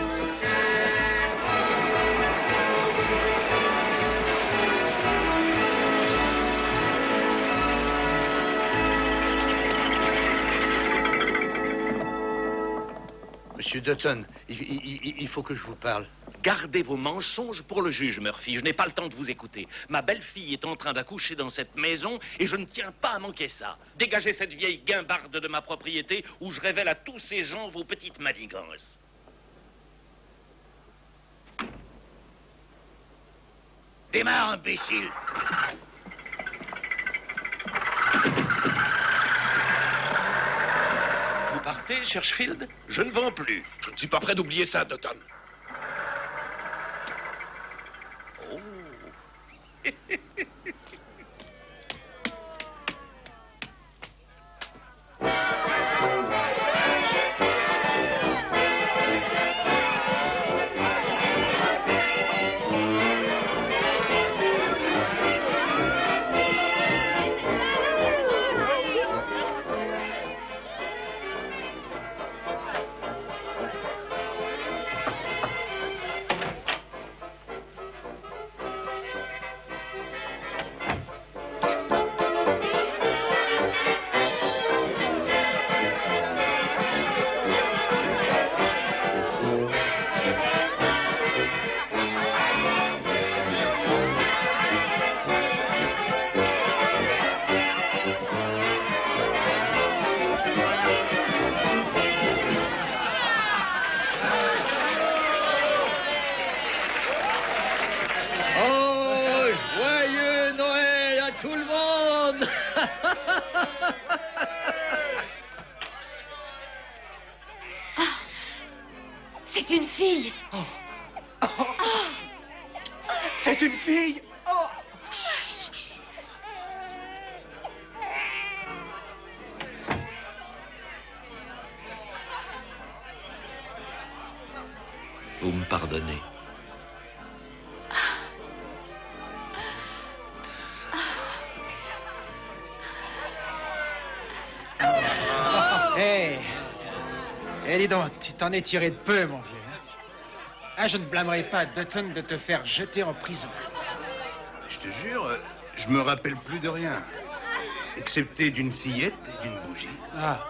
Monsieur Dutton, il faut que je vous parle. Gardez vos mensonges pour le juge, Murphy. Je n'ai pas le temps de vous écouter. Ma belle-fille est en train d'accoucher dans cette maison et je ne tiens pas à manquer ça. Dégagez cette vieille guimbarde de ma propriété où je révèle à tous ces gens vos petites manigances. Démarre, imbécile. Vous partez, Churchfield? Je ne vends plus. Je ne suis pas prêt d'oublier ça, Dutton. Oh. C'est une fille. Oh. Vous me pardonnez. Hé, dis donc, tu t'en es tiré de peu, mon vieux. Ah, je ne blâmerai pas Dutton de te faire jeter en prison. Je te jure, je me rappelle plus de rien. Excepté d'une fillette et d'une bougie. Ah.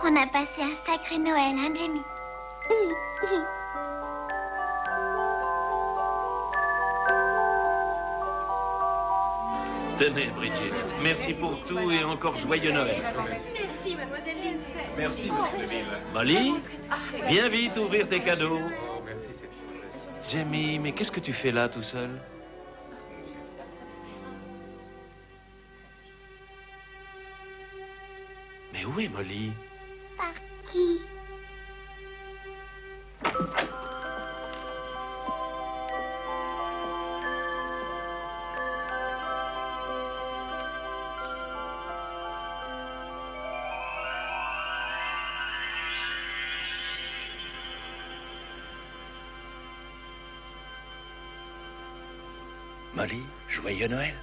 On a passé un sacré Noël, hein, Jamie? Tenez, Bridget, merci pour tout et encore joyeux Noël. Merci, mademoiselle Lindsay. Merci, monsieur Neville. Molly, viens vite ouvrir tes cadeaux. Jamie, mais qu'est-ce que tu fais là tout seul? Mais où est Molly? Parti. Molly, joyeux Noël.